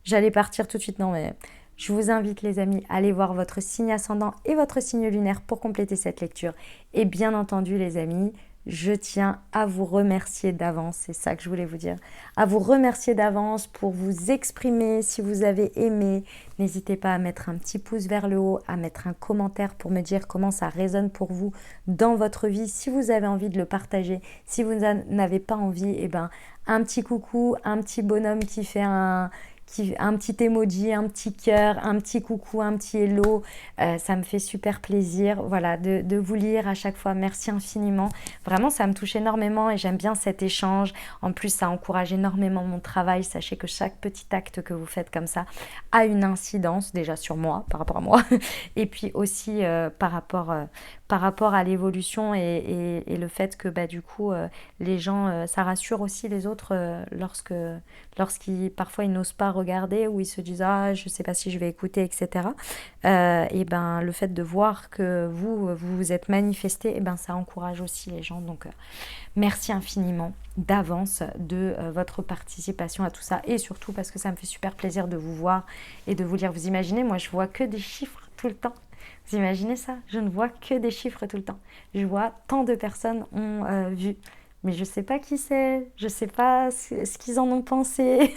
j'allais partir tout de suite, non mais... Je vous invite les amis à aller voir votre signe ascendant et votre signe lunaire pour compléter cette lecture. Et bien entendu les amis, je tiens à vous remercier d'avance, c'est ça que je voulais vous dire, à vous remercier d'avance pour vous exprimer si vous avez aimé. N'hésitez pas à mettre un petit pouce vers le haut, à mettre un commentaire pour me dire comment ça résonne pour vous dans votre vie. Si vous avez envie de le partager, si vous n'avez pas envie, eh ben, un petit coucou, un petit bonhomme qui fait un petit emoji, un petit cœur, un petit coucou, un petit hello, ça me fait super plaisir voilà, de vous lire à chaque fois. Merci infiniment. Vraiment, ça me touche énormément et j'aime bien cet échange. En plus, ça encourage énormément mon travail. Sachez que chaque petit acte que vous faites comme ça a une incidence déjà sur moi, par rapport à moi, et puis aussi par rapport à l'évolution et le fait que bah, du coup, les gens, ça rassure aussi les autres lorsqu'ils parfois ils n'osent pas regarder ou ils se disent ah je sais pas si je vais écouter etc. Et ben le fait de voir que vous vous êtes manifesté, et ben ça encourage aussi les gens. Donc merci infiniment d'avance de votre participation à tout ça et surtout parce que ça me fait super plaisir de vous voir et de vous lire. Vous imaginez, moi je vois que des chiffres tout le temps. Vous imaginez ça? Je ne vois que des chiffres tout le temps. Je vois tant de personnes ont vu. Mais je ne sais pas qui c'est, je ne sais pas ce qu'ils en ont pensé,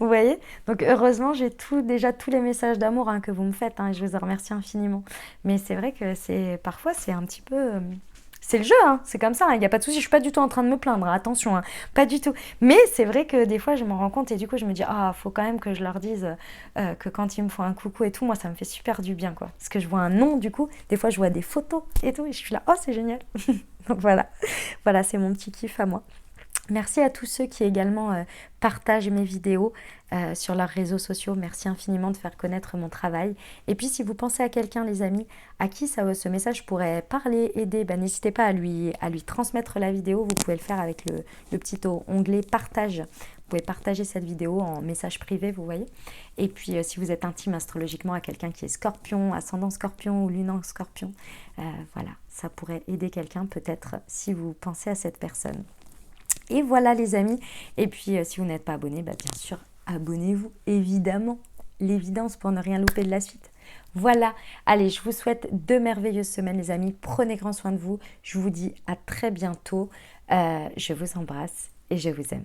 vous voyez. Donc heureusement, j'ai déjà tous les messages d'amour que vous me faites, et je vous en remercie infiniment. Mais c'est vrai que parfois c'est un petit peu... c'est le jeu, c'est comme ça, il n'y a pas de souci, je ne suis pas du tout en train de me plaindre, attention, pas du tout. Mais c'est vrai que des fois je m'en rends compte et du coup je me dis, faut quand même que je leur dise que quand ils me font un coucou et tout, moi ça me fait super du bien, quoi. Parce que je vois un nom du coup, des fois je vois des photos et tout, et je suis là, oh c'est génial. Donc voilà, c'est mon petit kiff à moi. Merci à tous ceux qui également partagent mes vidéos sur leurs réseaux sociaux. Merci infiniment de faire connaître mon travail. Et puis si vous pensez à quelqu'un, les amis, à qui ce message pourrait parler, aider, n'hésitez pas à lui transmettre la vidéo. Vous pouvez le faire avec le petit onglet partage. Vous pouvez partager cette vidéo en message privé, vous voyez. Et puis si vous êtes intime astrologiquement à quelqu'un qui est scorpion, ascendant scorpion ou lune en scorpion, voilà, ça pourrait aider quelqu'un peut-être si vous pensez à cette personne. Et voilà les amis, et puis si vous n'êtes pas abonné, bien sûr, abonnez-vous, évidemment, l'évidence pour ne rien louper de la suite. Voilà, allez, je vous souhaite de merveilleuses semaines les amis, prenez grand soin de vous, je vous dis à très bientôt, je vous embrasse et je vous aime.